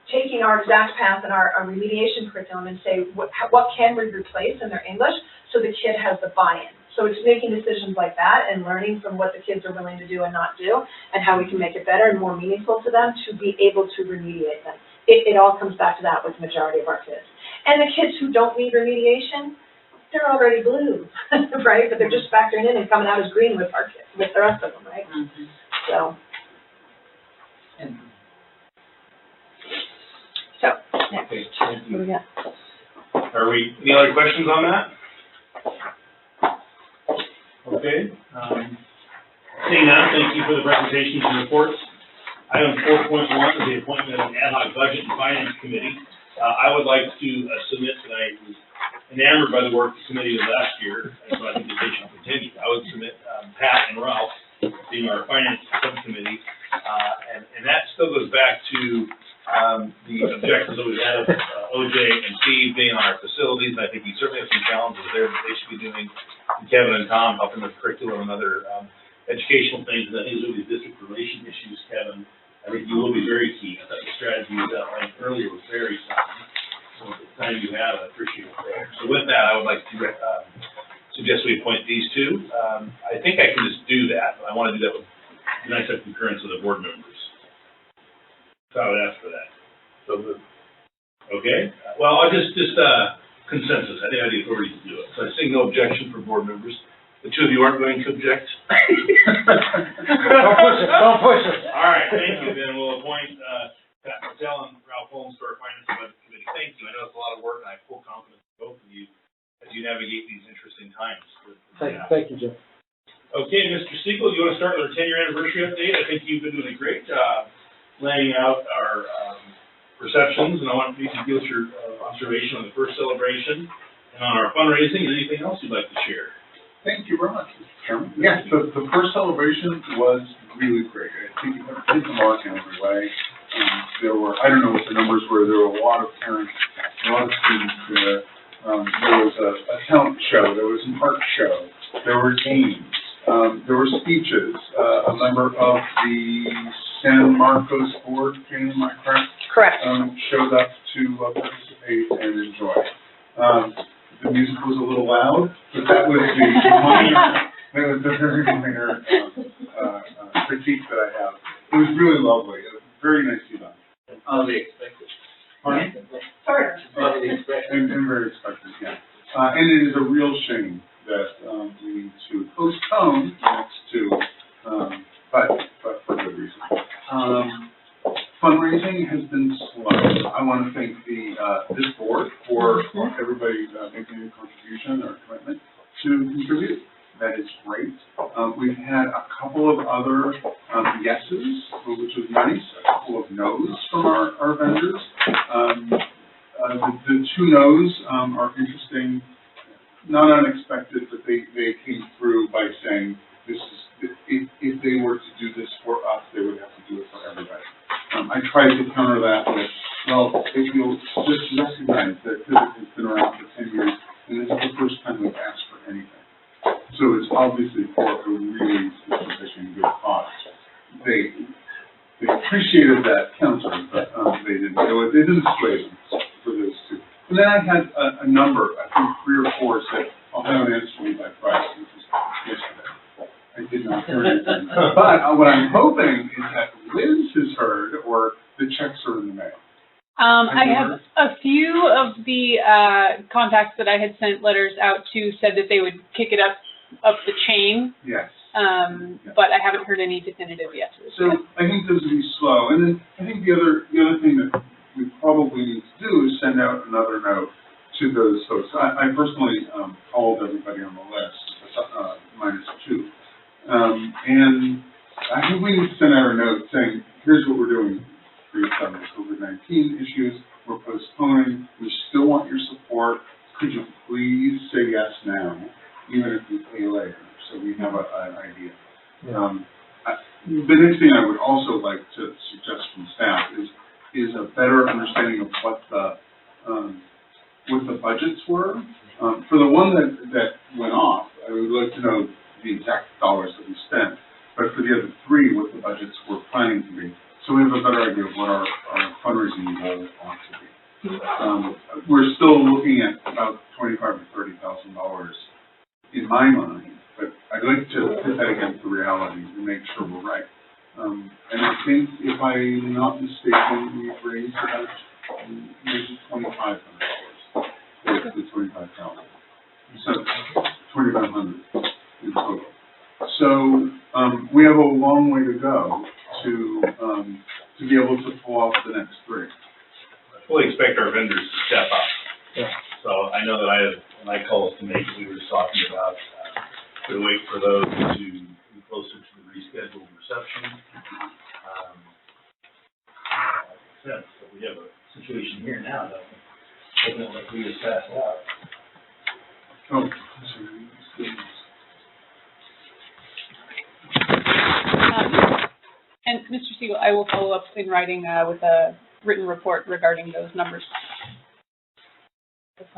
taking our Exact Path and our remediation curriculum and say, what can we replace in their English so the kid has the buy-in. So it's making decisions like that and learning from what the kids are willing to do and not do and how we can make it better and more meaningful to them to be able to remediate them. It all comes back to that with the majority of our kids. And the kids who don't need remediation, they're already blue, right? But they're just factoring in and coming out as green with our kids, with the rest of them, right? So next, what do we got? Any other questions on that? Okay. Seeing that, thank you for the presentations and reports. Item 4.1 is the appointment of an ad hoc budget and finance committee. I would like to submit tonight, was enamored by the work the committee did last year, and so I think they should continue. I would submit Pat and Ralph being our finance subcommittee, and that still goes back to to, the objectives that we've had of OJ and Steve being on our facilities, and I think we certainly have some challenges there that they should be doing. And Kevin and Tom helping with curriculum and other, educational things, and I think these district relation issues, Kevin, I think you will be very key. I thought the strategy you outlined earlier was very sound. So the time you have, I appreciate it there. So with that, I would like to, suggest we appoint these two. I think I can just do that, but I want to do that with nice concurrence of the board members. So I would ask for that. So moved. Okay, well, I'll just consensus. I think I have the authority to do it. So I see no objection for board members. The two of you aren't going to object? Don't push it. All right, thank you. Then we'll appoint, Pat Martell and Ralph Holmes to our Finance and Budget Committee. Thank you. I know it's a lot of work, and I have full confidence in both of you as you navigate these interesting times. Thank you, Jim. Okay, Mr. Siegel, you want to start with our 10-year anniversary update? I think you've been doing a great job laying out our perceptions, and I want you to give us your observation on the first celebration and on our fundraising, and anything else you'd like to share. Thank you very much, Mr. Chairman. Yes, the first celebration was really great. I think it hit the mark in every way. There were, I don't know what the numbers were, there were a lot of parents, a lot of students there. There was a talent show, there was an art show, there were games, there were speeches. A member of the San Marcos board, Jane, am I correct? Correct. Showed up to participate and enjoy. The music was a little loud, but that was the very minor critique that I have. It was really lovely. It was very nicely done. Unexpected. Pardon? Sorry. And very expected, yeah. And it is a real shame that we need to postpone next to, but for good reason. Fundraising has been slow. I want to thank this board for everybody making a contribution or commitment to contribute. That is great. We've had a couple of other yeses, which was nice, a couple of no's from our vendors. The two no's are interesting, not unexpected, but they came through by saying this is, if they were to do this for us, they would have to do it for everybody. I tried to counter that with, well, if you'll just recognize that physics has been around for 10 years, and this is the first time we've asked for anything. So it's obviously for a really specific and good cause. They appreciated that counter, but they didn't sway them for those two. And then I had a number, I think 3 or 4 said, I'll have an answer for you by Friday, which is yesterday. I did not hear anything. But what I'm hoping is that Liz has heard, or the checks are in the mail. I have a few of the contacts that I had sent letters out to said that they would kick it up the chain. Yes. But I haven't heard any definitive yeses. So I think those would be slow. And then I think the other thing that we probably need to do is send out another note to those folks. I personally called everybody on the list, -2. And I think we need to send out a note saying, here's what we're doing based on the COVID-19 issues. We're postponing. We still want your support. Could you please say yes now, even if we pay later, so we have an idea. The next thing I would also like to suggest from staff is a better understanding of what the budgets were. For the one that went off, I would like to know the exact dollars that we spent, but for the other 3, what the budgets were planning to be. So we have a better idea of what our fundraising goal ought to be. We're still looking at about $25,000 to $30,000 in my mind, but I'd like to put that against the reality and make sure we're right. And I think, if I'm not mistaken, we've raised about maybe $2,500 for the $25,000. So $2,500 in total. So we have a long way to go to be able to pull off the next 3. I fully expect our vendors to step up. Yeah. So I know that I have, when I calls to make, we were talking about to wait for those to be closer to the rescheduled reception. So we have a situation here now that doesn't like we just passed out. Oh, and Mr. I will follow up in writing, with a written report regarding those numbers. Because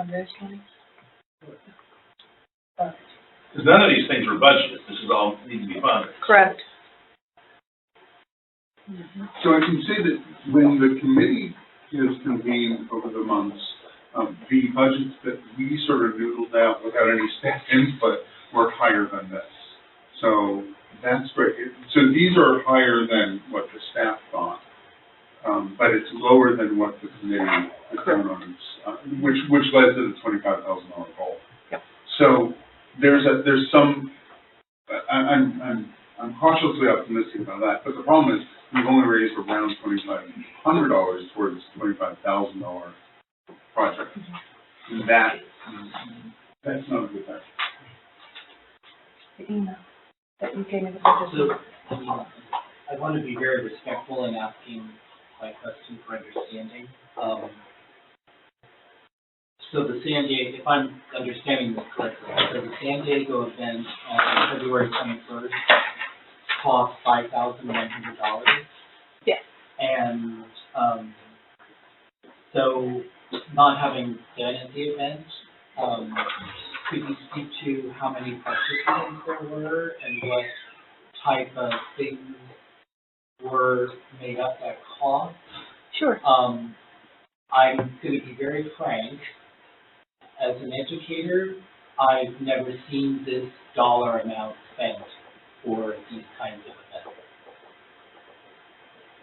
none of these things were budgeted, this is all need to be funded. Correct. So I can say that when the committee has convened over the months, the budgets that we sort of noodled out without any staff input were higher than this. So that's great. So these are higher than what the staff thought, but it's lower than what the committee determined on, which led to the $25,000 goal. Yep. So there's some. I'm cautiously optimistic about that, but the problem is we've only raised around $2,500 towards $25,000 project. That's not a good thing. The email that you gave me the So, budget. I mean, I want to be very respectful in asking my question for understanding. So the San Diego, if I'm understanding this correctly, so the San Diego event on February 21st cost $5,100. Yes. And, so not having been at the event, could you speak to how many participants there were and what type of things were made up that cost? Sure. I'm going to be very frank. As an educator, I've never seen this dollar amount spent for these kinds of events.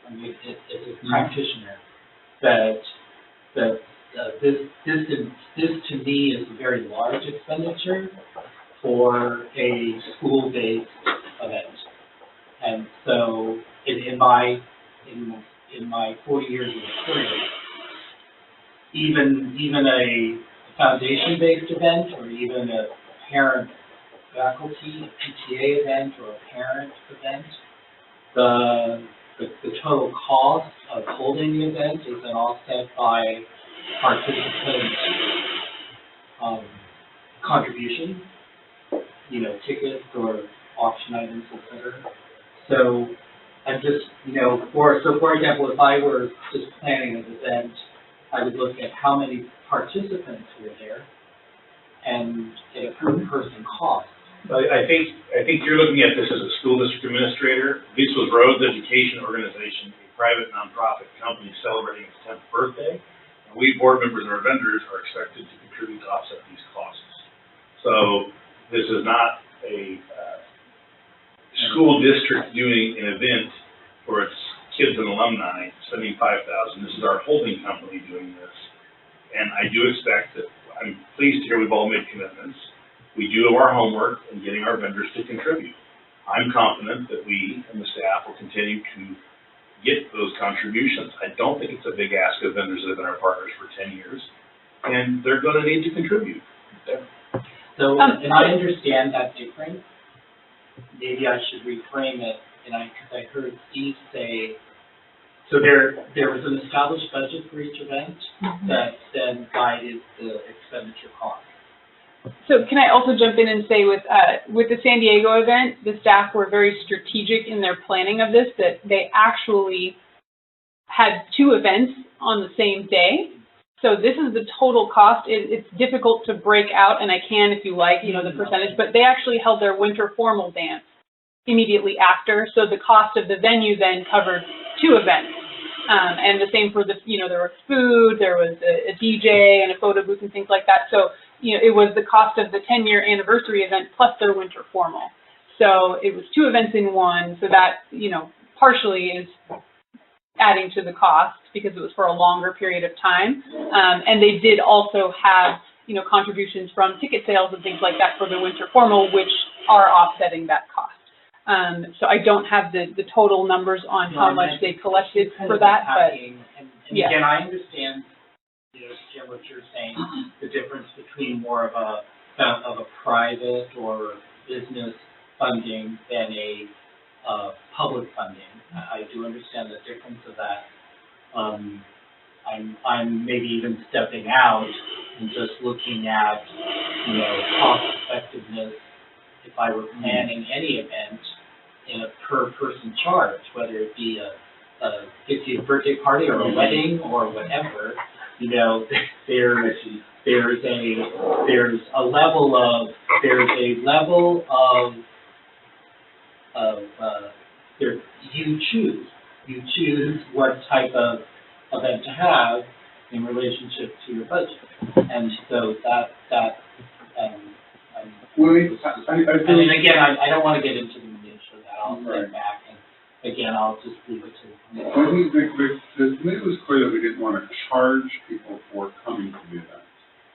I mean, as a practitioner, this to me is a very large expenditure for a school-based event. And so in my 40 years of experience, even a foundation-based event or even a parent faculty PTA event or a parent event, the total cost of holding the event is then offset by participant contributions, tickets or auction items, etc. So I'm just, for example, if I were just planning an event, I would look at how many participants were there and at a per person cost. I think you're looking at this as a school district administrator. This was Rhodes Education Organization, a private nonprofit company celebrating its 10th birthday. We board members and our vendors are expected to contribute to offset these costs. So this is not a school district doing an event for its kids and alumni spending $5,000. This is our holding company doing this. And I do expect that, I'm pleased to hear we've all made commitments. We do our homework in getting our vendors to contribute. I'm confident that we and the staff will continue to get those contributions. I don't think it's a big ask of vendors that have been our partners for 10 years, and they're going to need to contribute. So, and I understand that difference. Maybe I should reframe it, because I heard Steve say, so there was an established budget for each event that then guided the expenditure cost. So can I also jump in and say with the San Diego event, the staff were very strategic in their planning of this, that they actually had 2 events on the same day. So this is the total cost. It's difficult to break out, and I can if you like, the percentage, but they actually held their winter formal dance immediately after. So the cost of the venue then covered 2 events. And the same for there was food, there was a DJ and a photo booth and things like that. So, it was the cost of the 10-year anniversary event plus their winter formal. So it was 2 events in one. So that, partially is adding to the cost because it was for a longer period of time. And they did also have, contributions from ticket sales and things like that for the winter formal, which are offsetting that cost. So I don't have the total numbers on how much they collected for that, but yeah. Again, I understand, Jim, what you're saying, the difference between more of a private or business funding than a public funding. I do understand the difference of that. I'm maybe even stepping out and just looking at, cost effectiveness if I were planning any event in a per person charge, whether it be a get you a birthday party or a wedding or whatever, you know, there's a level of you choose what type of event to have in relationship to your budget. And so Well, I and again, I don't want to get into the minutia of that. I'll step back and again, I'll just leave it to you. Well, I think the committee was clear that we didn't want to charge people for coming to the event.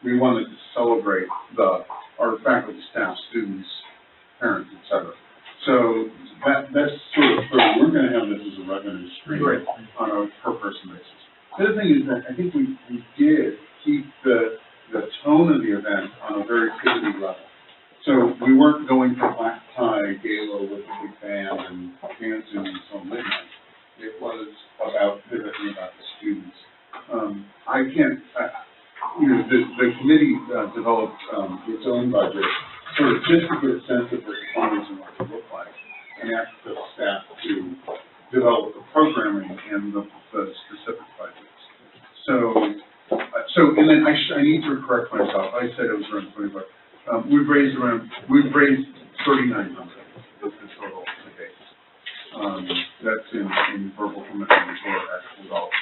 We wanted to celebrate our faculty, staff, students, parents, et cetera. So that's sort of clear. We're going to have this as a revenue stream on a per person basis. The other thing is that I think we did keep the tone of the event on a very activity level. So we weren't going for black tie gala with a big band and dancing until midnight. It was about pivoting about the students. The committee developed its own budget, sort of just to get a sense of what the funds and what it look like, and asked the staff to develop the programming and the specific budgets. And then I need to correct myself. I said it was around 20 bucks. We've raised 3,900 is the total to date. That's in verbal commitment or actual dollars.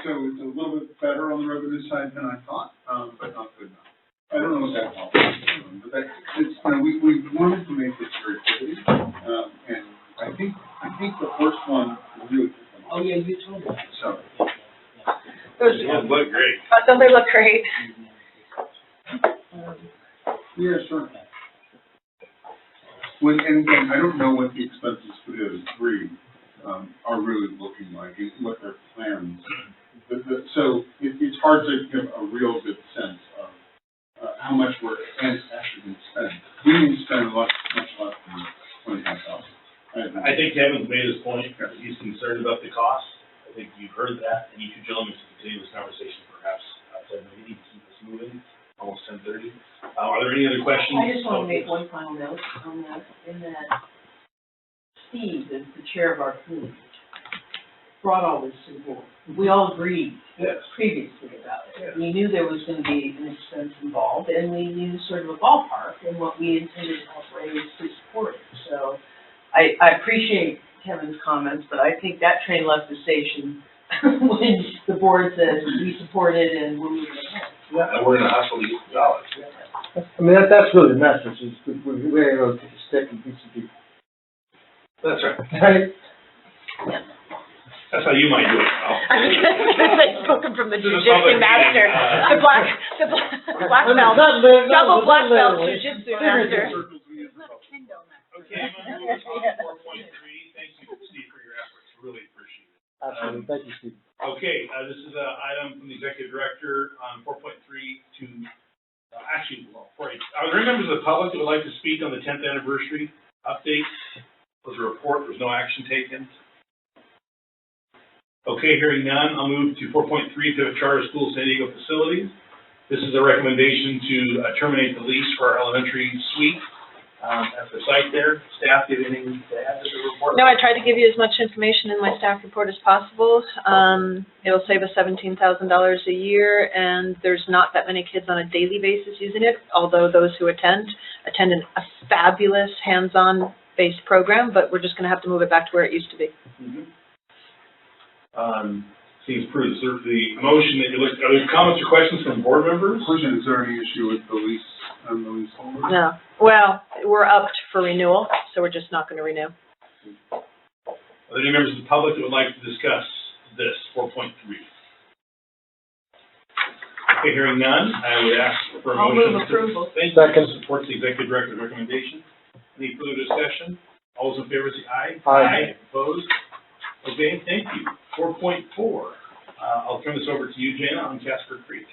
So it's a little bit better on the revenue side than I thought, but not good enough. I don't know if that helps. But we wanted to make this very pretty, and I think the first one really. Oh yeah, you told me. So. Those look great. Don't they look great? Yeah, sure. And again, I don't know what the expenses for the three are really looking like, what their plans. So it's hard to give a real good sense of how much we're actually going to spend. We didn't spend much less than $25,000. I think Kevin's made his point. He's concerned about the cost. I think you've heard that, and you two gentlemen should continue this conversation perhaps outside the meeting to keep us moving. Almost 10:30. Are there any other questions? I just want to make one final note on that, in that Steve, as the chair of our committee, brought all this to the board. We all agreed previously about it. Yes. We knew there was going to be an expense involved, and we knew sort of a ballpark and what we intended to help raise to support it. So I appreciate Kevin's comments, but I think that train left the station when the board says we support it and we're moving ahead. Yeah, and we're in a hustle to get the dollars. I mean, that's really the message, is we're going to take a stick and beat some people. That's right. Right? That's how you might do it, Al. I was gonna say, spoken from the jujitsu master, the black belt, double black belt jujitsu master. Okay, I'm going to move on to 4.3. Thank you, Steve, for your efforts. Really appreciate it. Absolutely. Thank you, Steve. Okay, this is an item from the executive director on 4.3 to, are there any members of the public that would like to speak on the 10th anniversary update? Was a report, there was no action taken. Okay, hearing none, I'll move to 4.3, Pivot Charter School San Diego facilities. This is a recommendation to terminate the lease for our elementary suite at the site there. Staff, do you have anything to add to the report? No, I tried to give you as much information in my staff report as possible. It'll save us $17,000 a year, and there's not that many kids on a daily basis using it, although those who attend a fabulous hands-on based program, but we're just going to have to move it back to where it used to be. Mm-hmm. Seems pretty, sort of the motion that you looked, are there comments or questions from board members? Question, is there any issue with the lease and the leaseholder? No. Well, we're upped for renewal, so we're just not going to renew. Are there any members of the public that would like to discuss this, 4.3? Okay, hearing none, I would ask for a I'll motion. move approval. Thank you. Second. Supports the executive director's recommendation. Any further discussion? All those in favor say aye. Aye. Opposed? Okay, thank you. 4.4. I'll turn this over to you, Jana, on Casper Creek.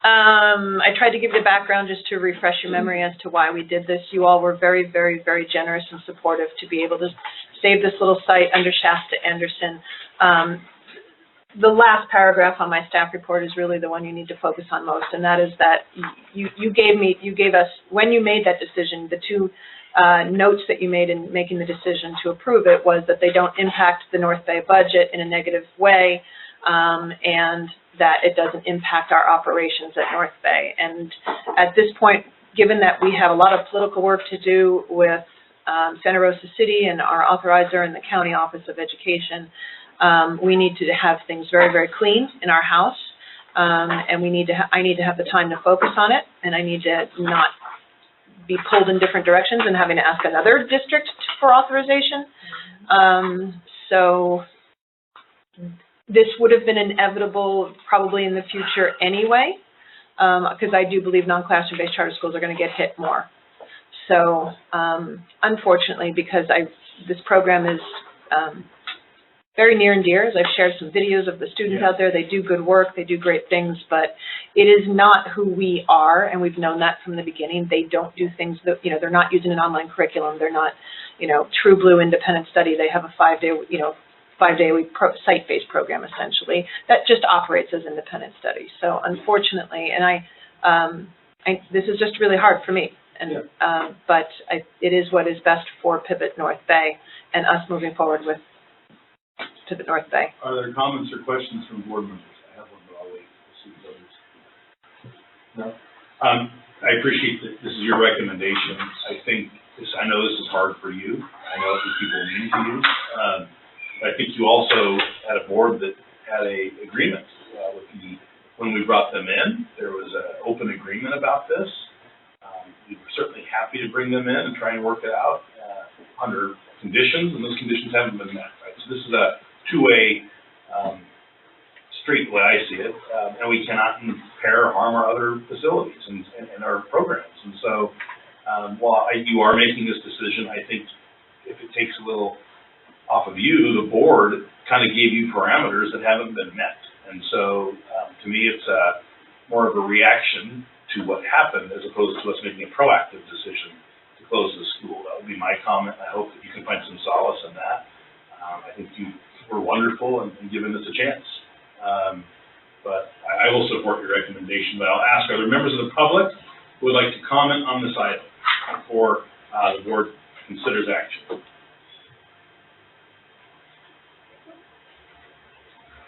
I tried to give you the background just to refresh your memory as to why we did this. You all were very, very, very generous and supportive to be able to save this little site under Shasta Anderson. The last paragraph on my staff report is really the one you need to focus on most, and that is that you gave us, when you made that decision, the two notes that you made in making the decision to approve it was that they don't impact the North Bay budget in a negative way, and that it doesn't impact our operations at North Bay. And at this point, given that we have a lot of political work to do with Santa Rosa City and our authorizer and the County Office of Education, we need to have things very, very clean in our house, and I need to have the time to focus on it, and I need to not be pulled in different directions and having to ask another district for authorization. So this would have been inevitable probably in the future anyway, because I do believe non-classroom based charter schools are going to get hit more. So unfortunately, because this program is very near and dear, as I've shared some videos of the students out there, they do good work, they do great things, but it is not who we are, and we've known that from the beginning. They don't do things that, they're not using an online curriculum, they're not, true blue independent study. They have a 5-day-a-week site-based program, essentially, that just operates as independent studies. So unfortunately, and this is just really hard for me, and but it is what is best for Pivot North Bay and us moving forward with Pivot North Bay. Are there comments or questions from board members? I have one, but I'll wait to see others. No? I appreciate that this is your recommendation. I know this is hard for you. I know what these people mean to you. I think you also had a board that had a agreement with when we brought them in. There was an open agreement about this. We were certainly happy to bring them in and try and work it out under conditions, and those conditions haven't been met. Right? So this is a two-way street, the way I see it, and we cannot impair or harm our other facilities and our programs. And so while you are making this decision, I think if it takes a little off of you, the board kind of gave you parameters that haven't been met. And so to me, it's more of a reaction to what happened as opposed to us making a proactive decision to close the school. That would be my comment. I hope that you can find some solace in that. I think you were wonderful in giving us a chance. But I will support your recommendation, but I'll ask, are there members of the public who would like to comment on this item before the board considers action?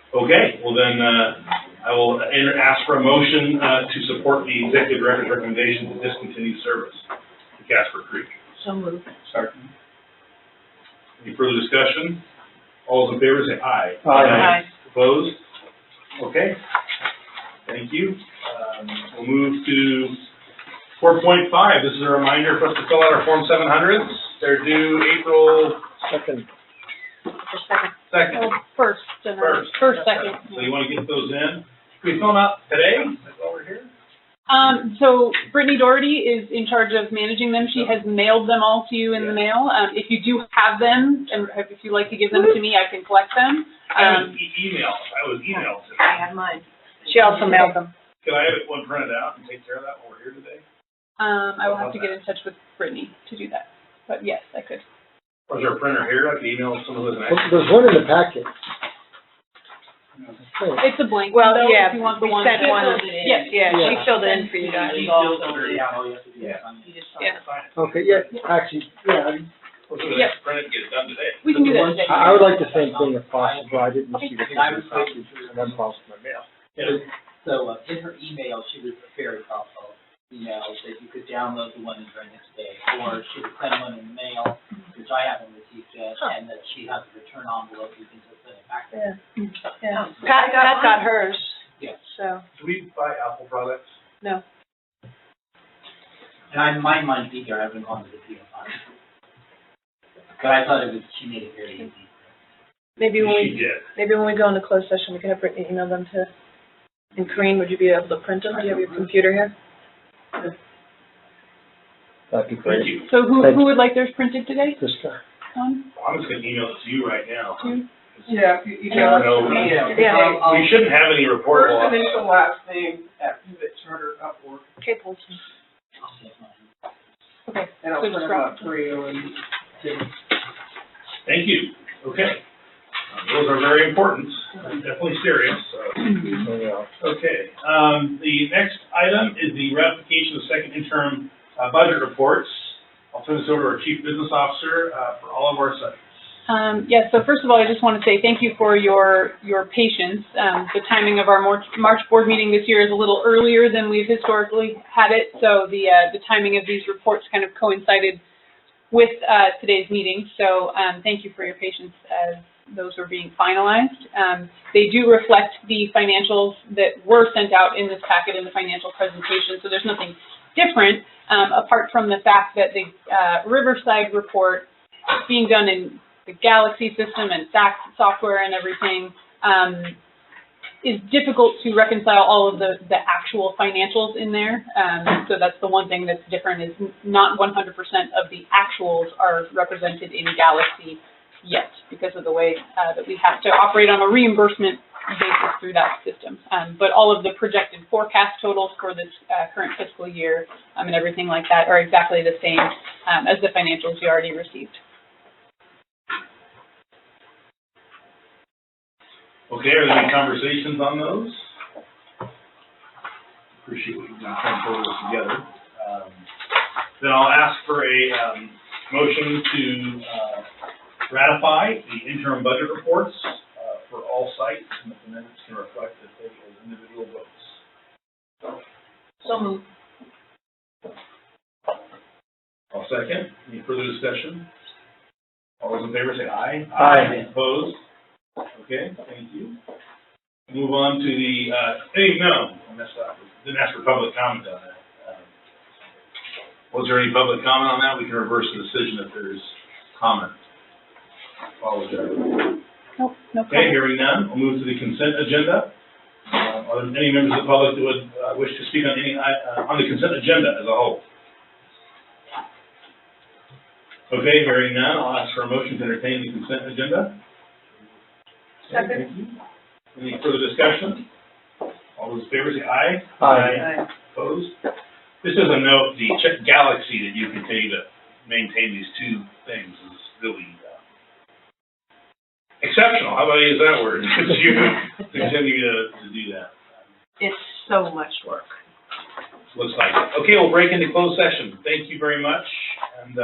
Okay, well then I will ask for a motion to support the executive director's recommendation to discontinue service to Casper Creek. So moved. Second. Any further discussion? All those in favor say aye. Aye. Opposed? Okay. Thank you. We'll move to 4.5. This is a reminder for us to fill out our Form 700s. They're due April 2nd. Second. First, second. So you want to get those in? Can we fill them out today? That's why we're here. So Brittany Doherty is in charge of managing them. She has mailed them all to you in the mail. If you do have them, and if you'd like to give them to me, I can collect them. I was emailed. I have mine. She also mailed them. Can I have it one printed out and take care of that while we're here today? I will have to get in touch with Brittany to do that. But yes, I could. Or is there a printer here? I could email some of those. There's one in the packet. It's a blank. Well, though, yeah, if you want the we one. sent one. Yes. Yeah, she filled it in for you guys. She filled it out, all you have to do is sign it. Yeah. Okay, yeah, actually, Yes. Print it and get it done today. We can do that today. I would like the same thing if possible. I didn't see the I was package, and then crossed my mail. So in her email, she was very thoughtful. That you could download the one and bring it today, or she would send one in the mail, which I haven't received yet, and that she has a return envelope, you can just send it back. Yeah. Pat got hers. Yes. So, Do we buy Apple products? no. And mine might be here, I haven't gone to the PO5. But I thought she made it very easy. Maybe when She did. we go into closed session, we can have Brittany email them to, and Corinne, would you be able to print them? Do you have your computer here? That'd be great. Thank you. So who would like theirs printed today? This guy. I'm just going to email it to you right now. Yeah, you can. Yeah. We shouldn't have any report. First initial, last name at Pivot Charter Upwork, Okay, Paulson. Okay. and I'll So print just them drop out for you and give them. Thank you. Okay. Those are very important, definitely serious, so. Okay, the next item is the ratification of second interim budget reports. I'll turn this over to our Chief Business Officer, for all of our sites. Yes, so first of all, I just want to say thank you for your patience. The timing of our March board meeting this year is a little earlier than we've historically had it, so the timing of these reports kind of coincided with today's meeting. So thank you for your patience as those are being finalized. They do reflect the financials that were sent out in this packet in the financial presentation, so there's nothing different apart from the fact that the Riverside report being done in the Galaxy system and SAC software and everything is difficult to reconcile all of the actual financials in there. So that's the one thing that's different is not 100% of the actuals are represented in Galaxy yet because of the way that we have to operate on a reimbursement basis through that system. But all of the projected forecast totals for this current fiscal year and everything like that are exactly the same as the financials you already received. Okay, are there any conversations on those? Appreciate what you've done trying to pull this together. Then I'll ask for a motion to ratify the interim budget reports for all sites, and the minutes can reflect that they as individual votes. So moved. I'll second. Any further discussion? All those in favor say aye. Aye. Opposed? Okay, thank you. Move on to the, I messed up. Didn't ask for public comment on that. Was there any public comment on that? We can reverse the decision if there's comment. Apologize. Nope, no problem. Okay, hearing none, we'll move to the consent agenda. Are there any members of the public that would wish to speak on any, on the consent agenda as a whole? Okay, hearing none, I'll ask for a motion to entertain the consent agenda. Second. Any further discussion? All those in favor say aye. Aye. Opposed? Just as a note, the Check Galaxy that you continue to maintain these two things is really exceptional. How about I use that word? Because you continue to do that. It's so much work. Looks like it. Okay, we'll break into closed session. Thank you very much. And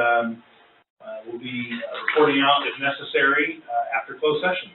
we'll be reporting out if necessary after closed session.